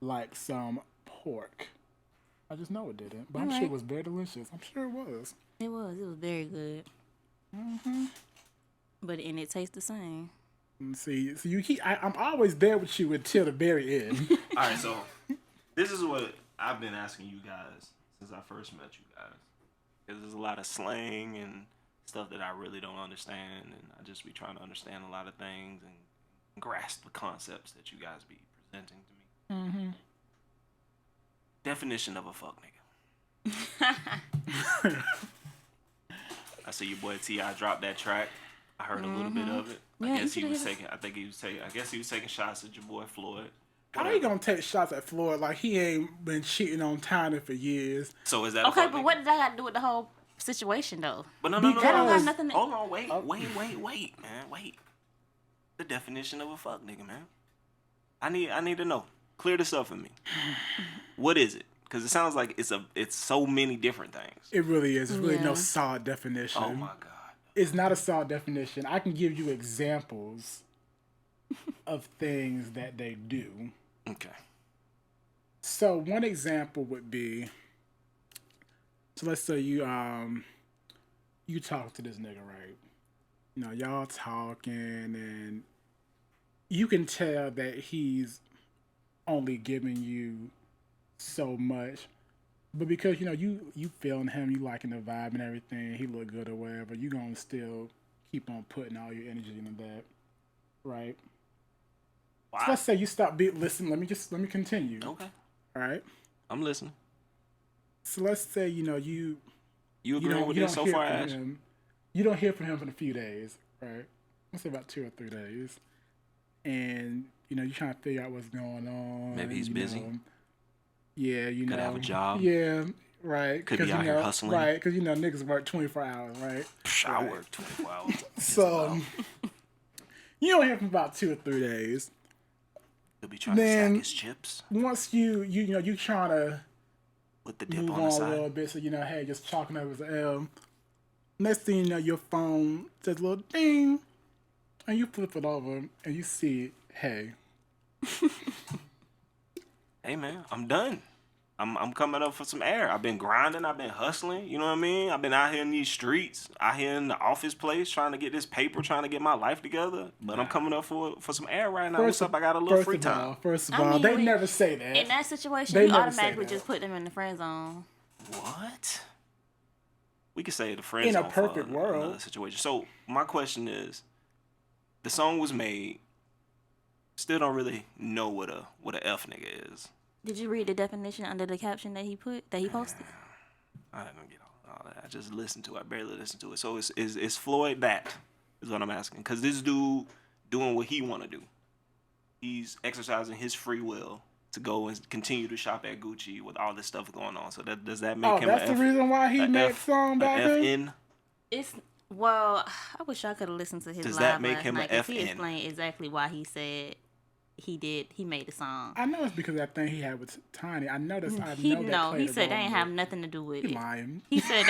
like some pork. I just know it didn't, but I'm sure it Alright. was very delicious. I'm sure it was. It was very good. But and it tastes the same. See, so I'm always there with you until the very end. All right, so this is what I've been asking you guys since I first met you guys. Because there's a lot of slang and stuff that I really don't understand, and I just be trying to understand a lot of things and grasp the concepts that you guys be presenting to me. Mm-hmm. Definition of a fuck nigga. I see your boy T.I. dropped that track. I heard a little bit of it. Yeah, I guess you he was should've- taking. I guess he was taking shots at your boy Floyd. How you gonna take shots at Floyd like he ain't been cheating on Tyner for years? So is that a Okay, fuck but nigga? what did that got to do with the whole situation, though? But no, Because- That don't have nothing. Hold on, wait, man, wait. The definition of a fuck nigga, man. I need to know. Clear this up for me. What is it? Because it sounds like it's so many different things. It really is. It's really no Yeah. solid definition. Oh my god. It's not a solid definition. I can give you examples of things that they do. Okay. So one example would be, so let's say you talk to this nigga, right? You know, y'all talking and you can tell that he's only giving you so much. But because, you feeling him, you liking the vibe and everything, he look good or whatever, you gonna still keep on putting all your energy into that. Right? Wow. So let's say you stop listen, let me continue. Okay. All right. I'm listening. So let's say, you You you agree don't, with you this don't so hear far, from Ash? him. You don't hear from him for a few days, right? Let's say about 2 or 3 days. And you're trying to figure out what's going on. Maybe he's busy. Yeah, Could have a job. Yeah, right. Could be out here hustling. Right, because niggas work 24 hours, right? I Right. work 24 hours. So you don't hear from about 2 or 3 days. He'll be trying to stack his chips. Once you trying to With the dip move on the on a side. little bit, so hey, just chalking up as an L. Next thing you know, your phone says a little ding, and you flip it over and you see, hey. Hey man, I'm done. I'm coming up for some air. I've been grinding. I've been hustling. You know what I mean? I've been out here in these streets, out here in the office place, trying to get this paper, trying to get my life together. But I'm coming up for some air right now. What's up? I got a little free time. First of all, they never say that. In that situation, They you never automatically say that. just put them in the friend zone. What? We could say the friend In a zone perfect for world. another situation. So my question is, the song was made. Still don't really know what a F nigga is. Did you read the definition under the caption that he posted? I didn't get all that. I just listened to it. I barely listened to it. So is Floyd that? Is what I'm asking. Because this dude doing what he want to do. He's exercising his free will to go and continue to shop at Gucci with all this stuff going on. So does that make him that's an the reason why he made song back then? FN? It's I wish I could have listened to his Does live that make last him night, a 'cause he FN? explained exactly why he said he made the song. I know it's because of that thing he had with Tiny. I know this. He said they ain't have nothing to do with He it. lying. He said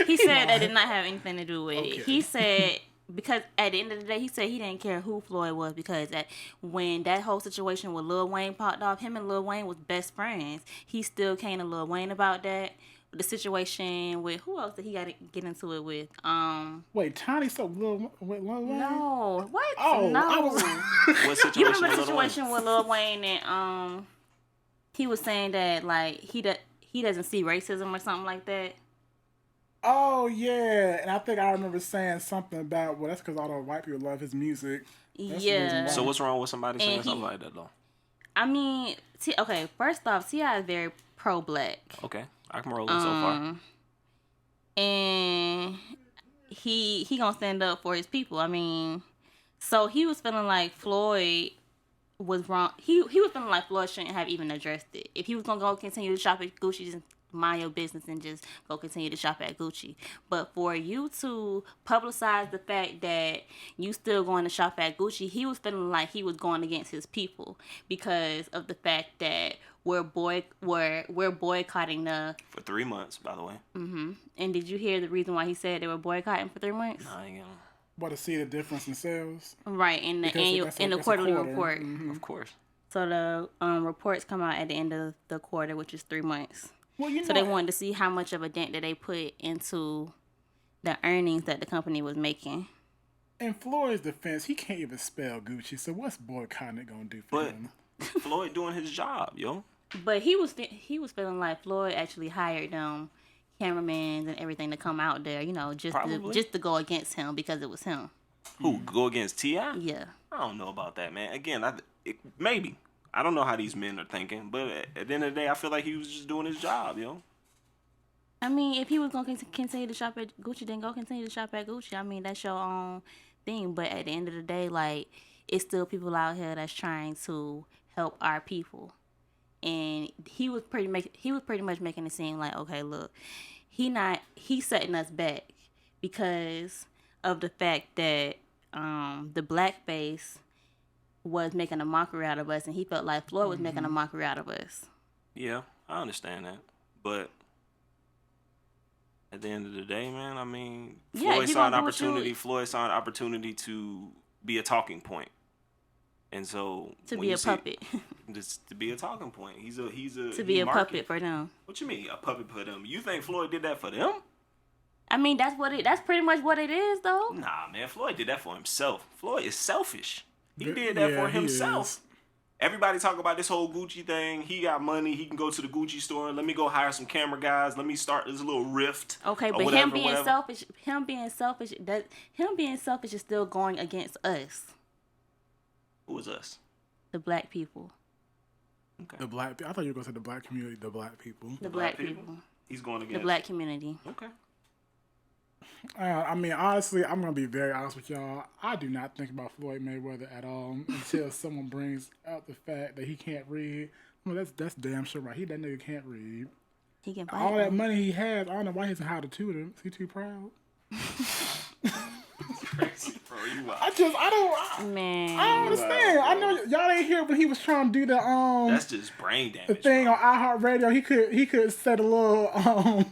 he said that did not have anything to do with it. He said because at the end of the day, he said he didn't care who Floyd was because when that whole situation with Lil Wayne popped off, him and Lil Wayne was best friends. He still came to Lil Wayne about that. The situation with who else did he got to get into it with? Wait, Tiny so Lil Wayne? No, what? Oh, no. I was. What situation? You remember the with Lil Wayne? situation with Lil Wayne and he was saying that like he doesn't see racism or something like that. Oh yeah, and I think I remember saying something about that's because all the white people love his music. That's the reason Yeah. why. So what's wrong with somebody saying And something like that though? I mean, okay. First off, T.I. is very pro-black. Okay, I can roll it so far. And he gonna stand up for his people. I mean, so he was feeling like Floyd was wrong. He was feeling like Floyd shouldn't have even addressed it. If he was gonna go continue to shop at Gucci, just mind your business and just go continue to shop at Gucci. But for you to publicize the fact that you still going to shop at Gucci, he was feeling like he was going against his people because of the fact that we're boycotting the. For 3 months, by the way. And did you hear the reason why he said they were boycotting for 3 months? No, I ain't gonna. What, to see the difference in sales? Right, in the Because that's a quarterly quarter. report. Of course. So the reports come out at the end of the quarter, which is 3 months. Well, So they wanted to see how much of a dent that they put into the earnings that the company was making. In Floyd's defense, he can't even spell Gucci. So what's boycotting it gonna do for But him? Floyd doing his job, yo. But he was feeling like Floyd actually hired them cameramans and everything to come out there, just to go against him because it was him. Who go against T.I.? Yeah. I don't know about that, man. Again, maybe. I don't know how these men are thinking, but at the end of the day, I feel like he was just doing his job, yo. I mean, if he was going to continue to shop at Gucci, then go continue to shop at Gucci. I mean, that's your own thing. But at the end of the day, like, it's still people out here that's trying to help our people. And he was pretty much making it seem like, okay, look, he's setting us back because of the fact that the blackface was making a mockery out of us, and he felt like Floyd was making a mockery out of us. Yeah, I understand that. But at the end of the day, man, I mean, Floyd saw an opportunity to be a talking point. And so to be a puppet. Just to be a talking point. He's a to be a puppet for them. What you mean a puppet for them? You think Floyd did that for them? I mean, that's pretty much what it is, though. Nah, man, Floyd did that for himself. Floyd is selfish. He did that for himself. Everybody talk about this whole Gucci thing. He got money. He can go to the Gucci store. Let me go hire some camera guys. Let me start this little rift. Okay, but him being selfish is still going against us. Who is us? The black people. Okay. The black. I thought you were going to say the black community. The black people. The black people. He's going against the black community. Okay. I mean, honestly, I'm gonna be very honest with y'all. I do not think about Floyd Mayweather at all until someone brings out the fact that he can't read. Well, that's damn sure right. That nigga can't read. He can All fight. that money he has, I don't know why he doesn't hire the tutor. Is he too proud? Crazy, bro. You wild. Man. I don't understand. I know y'all ain't here when he was trying to do the That's just brain damage. the thing bro. on iHeartRadio. He could set a little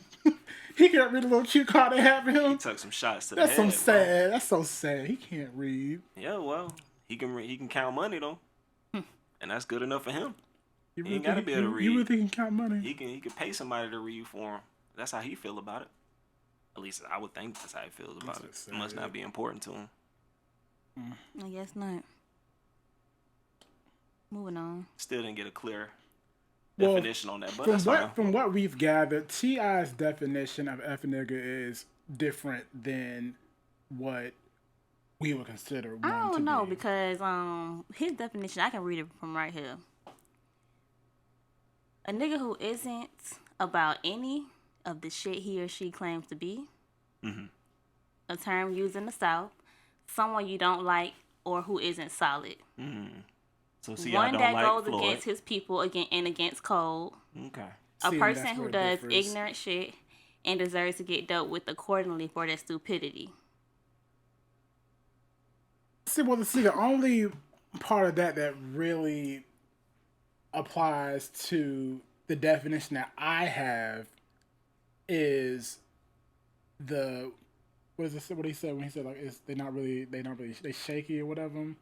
he could read a little cue card they have for him. He took some shots to That's the head. some sad. That's so sad. He can't read. Yeah, well, he can count money though, and that's good enough for him. You He ain't gotta be able to read. You really think he can count money? He can pay somebody to read for him. That's how he feel about it. At least I would think that's how he feels about it. It must not be important to him. I guess not. Moving on. Still didn't get a clear definition on that, but From what we've gathered, T.I.'s definition of F nigga is different than what we would consider one I to don't know be. because his definition, I can read it from right here. A nigga who isn't about any of the shit he or she claims to be. Mm-hmm. A term used in the South. Someone you don't like or who isn't solid. So see, One I don't that like goes Floyd. against his people and against code. Okay. A See, person that's who where it does differs. ignorant shit and deserves to get dealt with accordingly for their stupidity. See, the only part of that really applies to the definition that I have is the what he said when he said like they not really they shaky or whatever.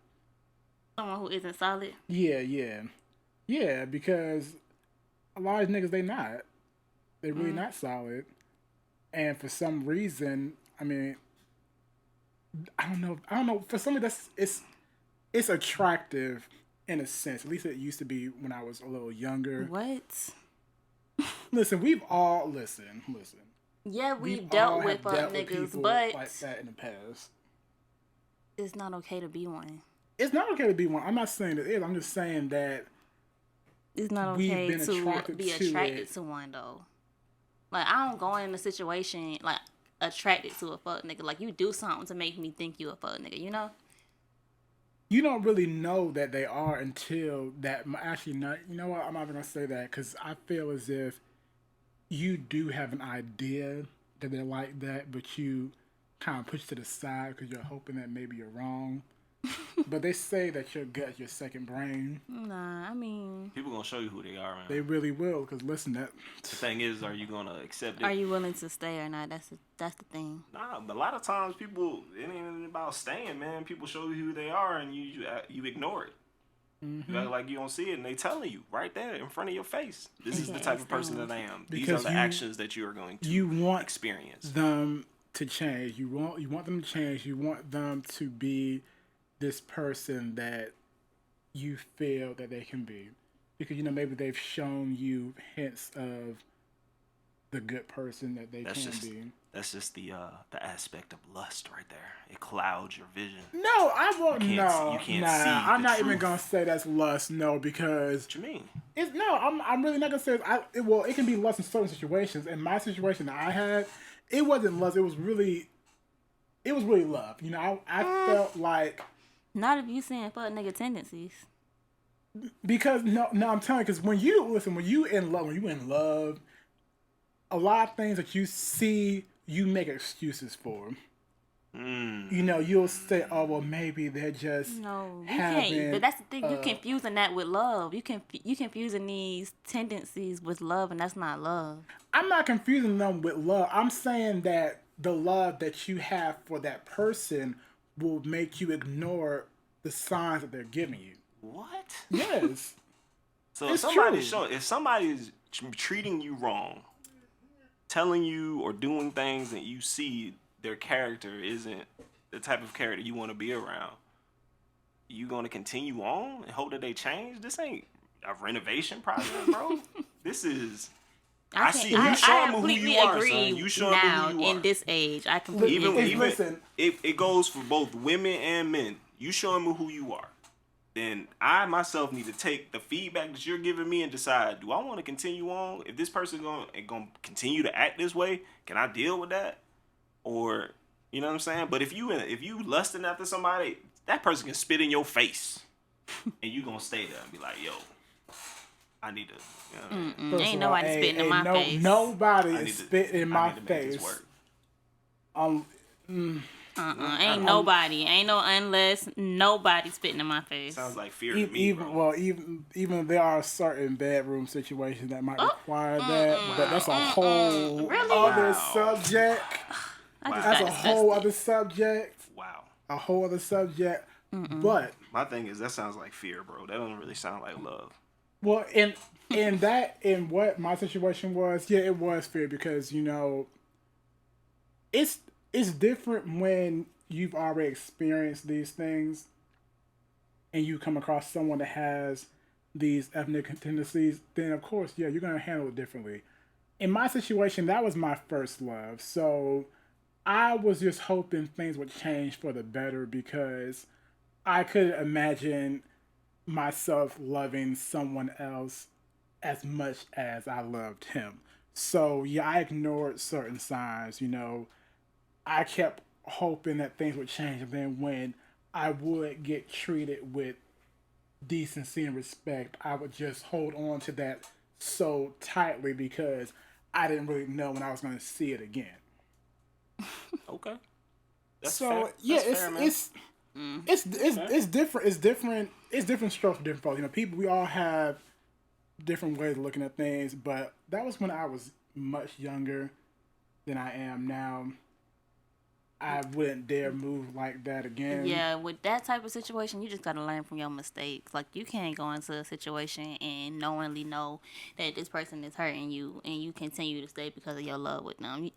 Someone who isn't solid. Yeah, because a lot of niggas they really not solid, and for some reason, I mean, I don't know. For some reason, it's attractive in a sense. At least it used to be when I was a little younger. What? Listen, we've all listen. Yeah, we've all dealt have with dealt with niggas, people but like that in the past. it's not okay to be one. It's not okay to be one. I'm not saying it is. I'm just saying that It's not we've okay been to attracted be to attracted it. to one though. Like I don't go in a situation like attracted to a fuck nigga. Like you do something to make me think you a fuck nigga. You know? You don't really know that they are until that. Actually, not. You know what? I'm not even gonna say that because I feel as if you do have an idea that they're like that, but you kind of push to the side because you're hoping that maybe you're wrong. But they say that your gut is your second brain. Nah, I mean, People gonna show you who they are, man. They really will because listen, that The thing is, are you gonna accept it? are you willing to stay or not? That's the thing. Nah, but a lot of times people, it ain't even about staying, man. People show you who they are and you ignore it. You act like you don't see it, and they telling you right there in front of your face. This is the type of person that I am. These Because are the you- actions that you are going to you want experience. them to change. You want them to change. You want them to be this person that you feel that they can be, because maybe they've shown you hints of the good person that they That's can just be. that's just the aspect of lust right there. It clouds your vision. No, I won't. You No, can't nah. see I'm the not even truth. gonna say that's lust. No, because What you mean? it's no. I'm really not gonna say. It can be lust in certain situations. In my situation that I had, it wasn't lust. It was really love. I felt like. Not if you seeing fuck nigga tendencies. Because no, I'm telling you, because when you in love, a lot of things that you see, you make excuses for. You'll say, "Oh, well, maybe they're just No, you having." can't. But that's the thing. You confusing that with love. You confusing these tendencies with love, and that's not love. I'm not confusing them with love. I'm saying that the love that you have for that person will make you ignore the signs that they're giving you. What? Yes. So It's if somebody's treating you wrong, telling you or doing things that you see their character isn't the type of character you want to be around, you gonna continue on and hope that they change? This ain't a renovation project, bro. This is. I see you showing me who completely you are, agree son. You showing now me who you are. in this age. I completely Even agree. Listen. it goes for both women and men. You showing me who you are. Then I myself need to take the feedback that you're giving me and decide, do I want to continue on? If this person's going to continue to act this way, can I deal with that? or you know what I'm saying. But if you lusting after somebody, that person can spit in your face, and you gonna stay there and be like, yo, I need to. You know what I mean? Ain't nobody spitting in my face. Nobody is spitting in my face. Ain't nobody. Ain't no unless nobody spitting in my face. Sounds like fear to me, bro. Even there are certain bedroom situations that might require that, but that's a whole other subject. That's a whole other subject. Wow. A whole other subject. But my thing is that sounds like fear, bro. That doesn't really sound like love. Well, in what my situation was, yeah, it was fear because it's different when you've already experienced these things and you come across someone that has these ethnic tendencies. Then of course, yeah, you're gonna handle it differently. In my situation, that was my first love, so I was just hoping things would change for the better because I could imagine myself loving someone else as much as I loved him. So yeah, I ignored certain signs, I kept hoping that things would change, and then when I would get treated with decency and respect, I would just hold on to that so tightly because I didn't really know when I was going to see it again. Okay. That's so fair. yeah, That's fair, man. It's different. It's different. It's different strokes for different folks. People. We all have different ways of looking at things. But that was when I was much younger than I am now. I wouldn't dare move like that again. Yeah, with that type of situation, you just gotta learn from your mistakes. Like, you can't go into a situation and knowingly know that this person is hurting you, and you continue to stay because of your love with them,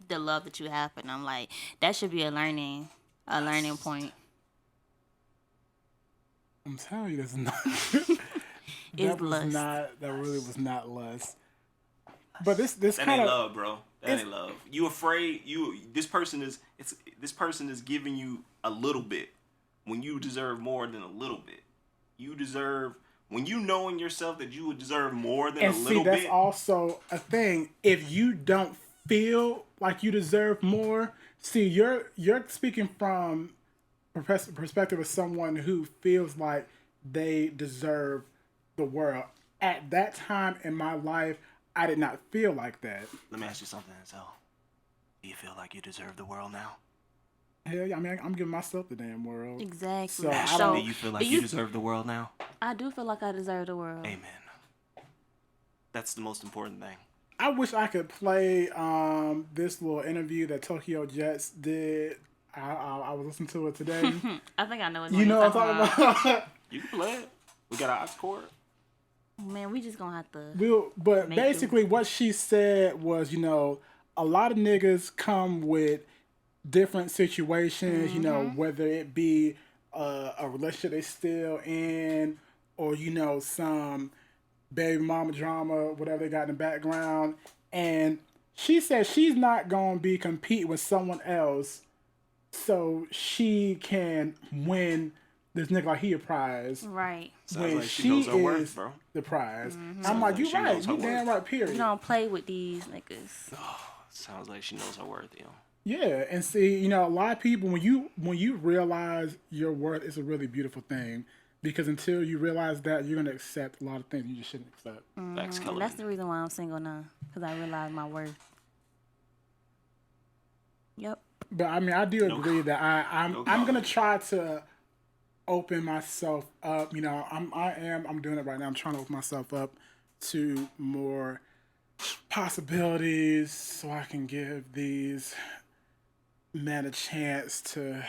the love that you have for them. Like, that should be a learning point. I'm telling you, this is not. That really was not lust. But this that kind ain't of love, bro. That ain't love. You afraid? This person is giving you a little bit when you deserve more than a little bit. You deserve when you know in yourself that you would deserve more than a little bit. And see, that's also a thing. If you don't feel like you deserve more, see, you're speaking from perspective of someone who feels like they deserve the world. At that time in my life, I did not feel like that. Let me ask you something, so do you feel like you deserve the world now? Hell yeah, I mean, I'm giving myself the damn world. Exactly. So do you feel like you deserve the world now? I do feel like I deserve the world. Amen. That's the most important thing. I wish I could play this little interview that Tokyo Jets did. I was listening to it today. I think I know what you know what I'm talking about. You can play it. We got an aux cord. Man, we just gonna have to. But basically, what she said was, a lot of niggas come with different situations. Mm-hmm. Whether it be a relationship they still in, or some baby mama drama, whatever they got in the background. And she said she's not gonna be competing with someone else, so she can win this nigga like he a prize. Right. When like she knows her worth, bro. The prize. Mm-hmm. I'm like, you right. You worth. damn right, period. You don't play with these niggas. Oh, sounds like she knows her worth, yo. Yeah, and see, a lot of people, when you realize your worth, is a really beautiful thing. Because until you realize that, you're going to accept a lot of things you just shouldn't accept. Mm-hmm. And that's the reason why I'm single now. Because I realize my worth. Yep. But I mean, I do agree that I'm going to try to open myself up. I'm doing it right now. I'm trying to open myself up to more possibilities so I can give these men a chance to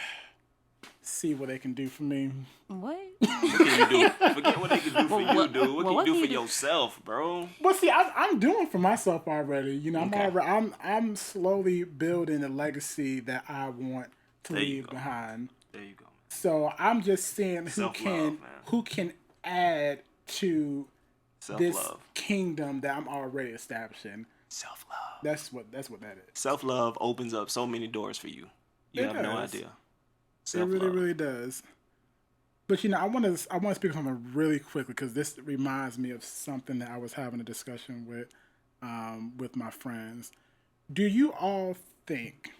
see what they can do for me. What? What can you do? Forget what they can do for you, dude. What can you do for yourself, bro? Well, see, I'm doing for myself already. I'm slowly building a legacy that I want to leave behind. There you go. So I'm just seeing who can add to this kingdom that I'm already establishing. Self-love. That's what that is. Self-love opens up so many doors for you. You have no idea. It really, really does. But I want to speak on something really quickly because this reminds me of something that I was having a discussion with my friends. Do you all think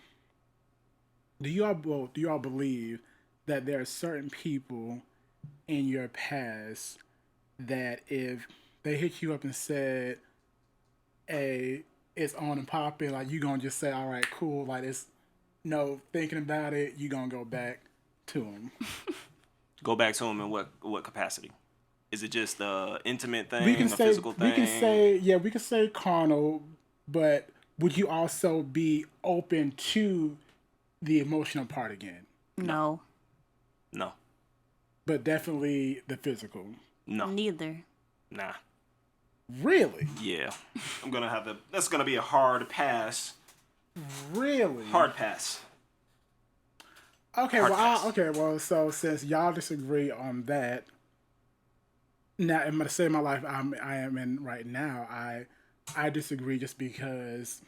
Do you all believe that there are certain people in your past that if they hit you up and said, "Hey, it's on and popping," like you gonna just say, "All right, cool," like it's no thinking about it, you gonna go back to them? Go back to him in what capacity? Is it just the intimate We thing, can the say physical thing? we can say carnal, but would you also be open to the emotional part again? No. No. But definitely the physical. No. Neither. Nah. Really? Yeah. I'm gonna have to. That's gonna be a hard pass. Really? Hard pass. Okay, Hard well, pass. so since y'all disagree on that, now in the state of my life I am in right now, I disagree just because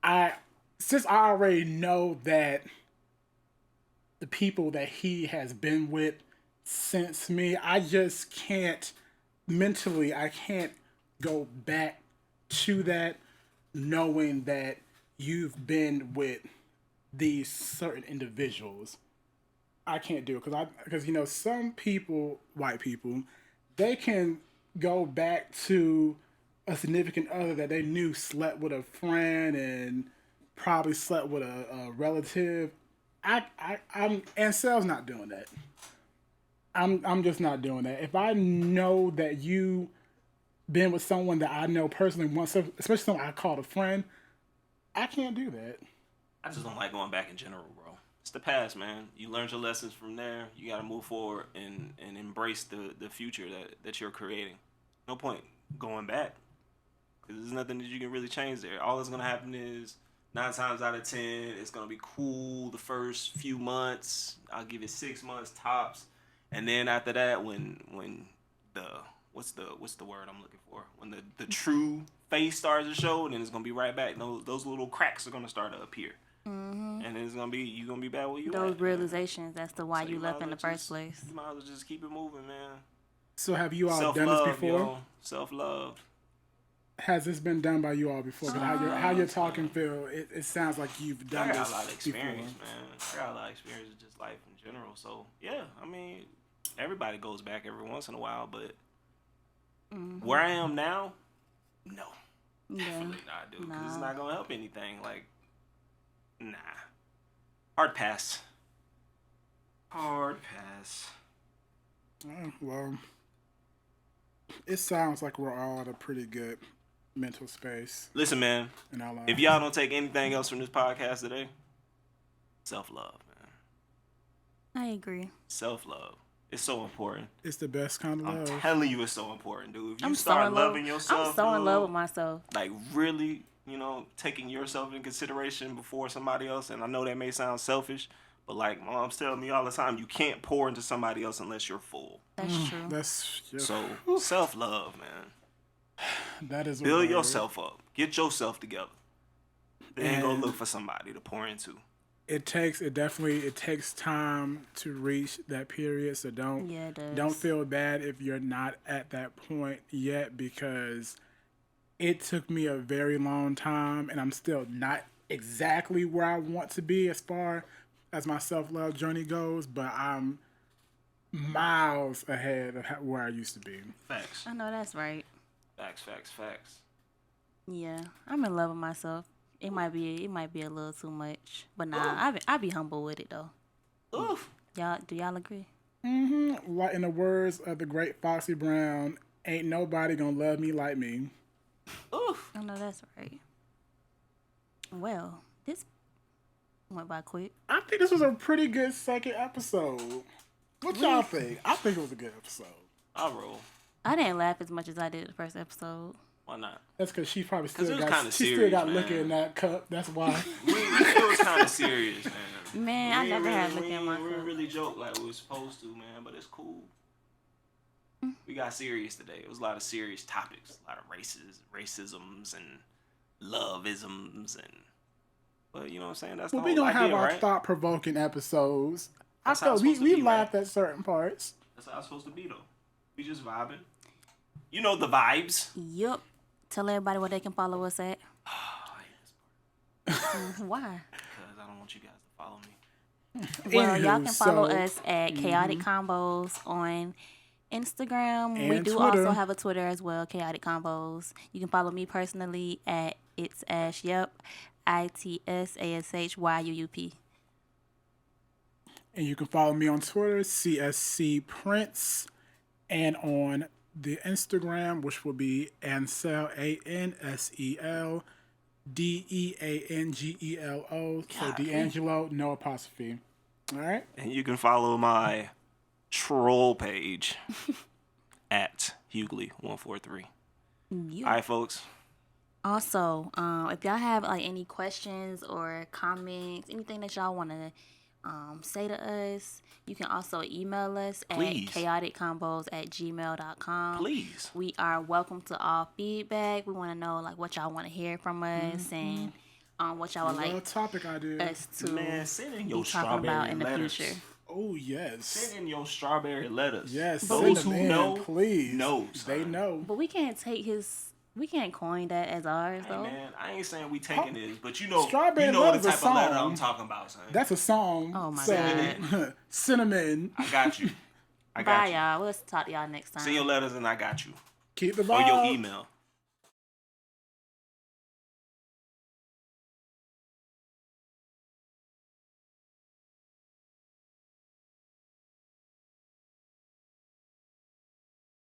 I since I already know that the people that he has been with since me, I just can't mentally I can't go back to that knowing that you've been with these certain individuals. I can't do it because you know some people, white people, they can go back to a significant other that they knew slept with a friend and probably slept with a relative. I'm Ansel's not doing that. I'm just not doing that. If I know that you been with someone that I know personally once, especially someone I called a friend, I can't do that. I just don't like going back in general, bro. It's the past, man. You learned your lessons from there. You gotta move forward and embrace the future that you're creating. No point going back because there's nothing that you can really change there. All that's gonna happen is 9 times out of 10, it's gonna be cool the first few months. I'll give it 6 months tops, and then after that, when the what's the word I'm looking for? When the true face starts to show, then it's gonna be right back. Those little cracks are gonna start to appear. And it's gonna be you gonna be back where you Those at, realizations, that's the why so you might left as in well the first just- place. You might as well just keep it moving, man. So have you all Self done this love, before? yo. Self love. Has this been done by you all before? 'Cause how you're talking, Phil, it sounds like you've done I got this a lot of experience, before. man. I got a lot of experience with just life in general. So yeah, I mean, everybody goes back every once in a while, but where I am now, no, definitely not, dude. Because it's not gonna help anything. Like, nah. Hard pass. Hard pass. Well, it sounds like we're all at a pretty good mental space Listen, man. in our life. If y'all don't take anything else from this podcast today, self love, man. I agree. Self love. It's so important. It's the best kind of I'm love. telling you, it's so important, dude. If you I'm start so in love. loving yourself, I'm so in love dude, with myself. like really, taking yourself in consideration before somebody else. And I know that may sound selfish, but like mom's telling me all the time, you can't pour into somebody else unless you're full. That's true. That's just, So self love, man. that is a Build word. yourself up. Get yourself together. Then go And- look for somebody to pour into. It takes time to reach that period. So don't Yeah, it does. don't feel bad if you're not at that point yet, because it took me a very long time and I'm still not exactly where I want to be as far as my self-love journey goes, but I'm miles ahead of where I used to be. Facts. I know that's right. Facts. Yeah, I'm in love with myself. It might be a little too much, but nah, I be humble with it though. Oof. Do y'all agree? Like in the words of the great Foxy Brown, ain't nobody gonna love me like me. Oof. I know that's right. Well, this went by quick. I think this was a pretty good second episode. What y'all think? I think it was a good episode. I'll roll. I didn't laugh as much as I did the first episode. Why not? That's because she probably it still was got kinda she still serious, got man. liquor in that cup. That's why. It was kind of serious, man. Man, I never had liquor we in my ain't cup. really joke like we were supposed to, man, but it's cool. We got serious today. It was a lot of serious topics, a lot of racisms and loveisms, but you know what I'm saying? That's But the we whole gonna have idea, our right? thought-provoking episodes. That's I how thought it's we supposed to be, laughed right? at certain parts. That's how it's supposed to be, though. We just vibing. You know the vibes. Yup. Tell everybody where they can follow us at. Why? Because I don't want you guys to follow me. Well, y'all Anywho, can follow so- us at Chaotic Convos on Instagram. We And do Twitter. also have a Twitter as well, Chaotic Convos. You can follow me personally at It's Ash Yup, ITSASHYUUP. And you can follow me on Twitter, CSC Prince, and on the Instagram, which will be Ansel, ANSEL DEANGELO. So D'Angelo, no apostrophe. All right. And you can follow my troll page at Hughley143. All right, folks. Also, if y'all have like any questions or comments, anything that y'all want to say to us, you can also email us Please. at chaoticcombos@gmail.com. Please. We are welcome to all feedback. We want to know like what y'all want to hear from us and what y'all would Little like topic idea. us to Man, send in your be talking about strawberry in the letters. future. Oh, yes. Send in your strawberry letters. Yes. Those send them who in, know, please. know. They son. know. But we can't coin that as ours Hey, though. man, I ain't saying we taking this, but you know Strawberry the letter's a type of letter song. I'm talking about, son. That's a song. Oh, my so, God. Cinnamon. I got you. I got Bye, you. y'all. We'll talk to y'all next time. Send your letters and I got you. Keep the Or vibe. your email.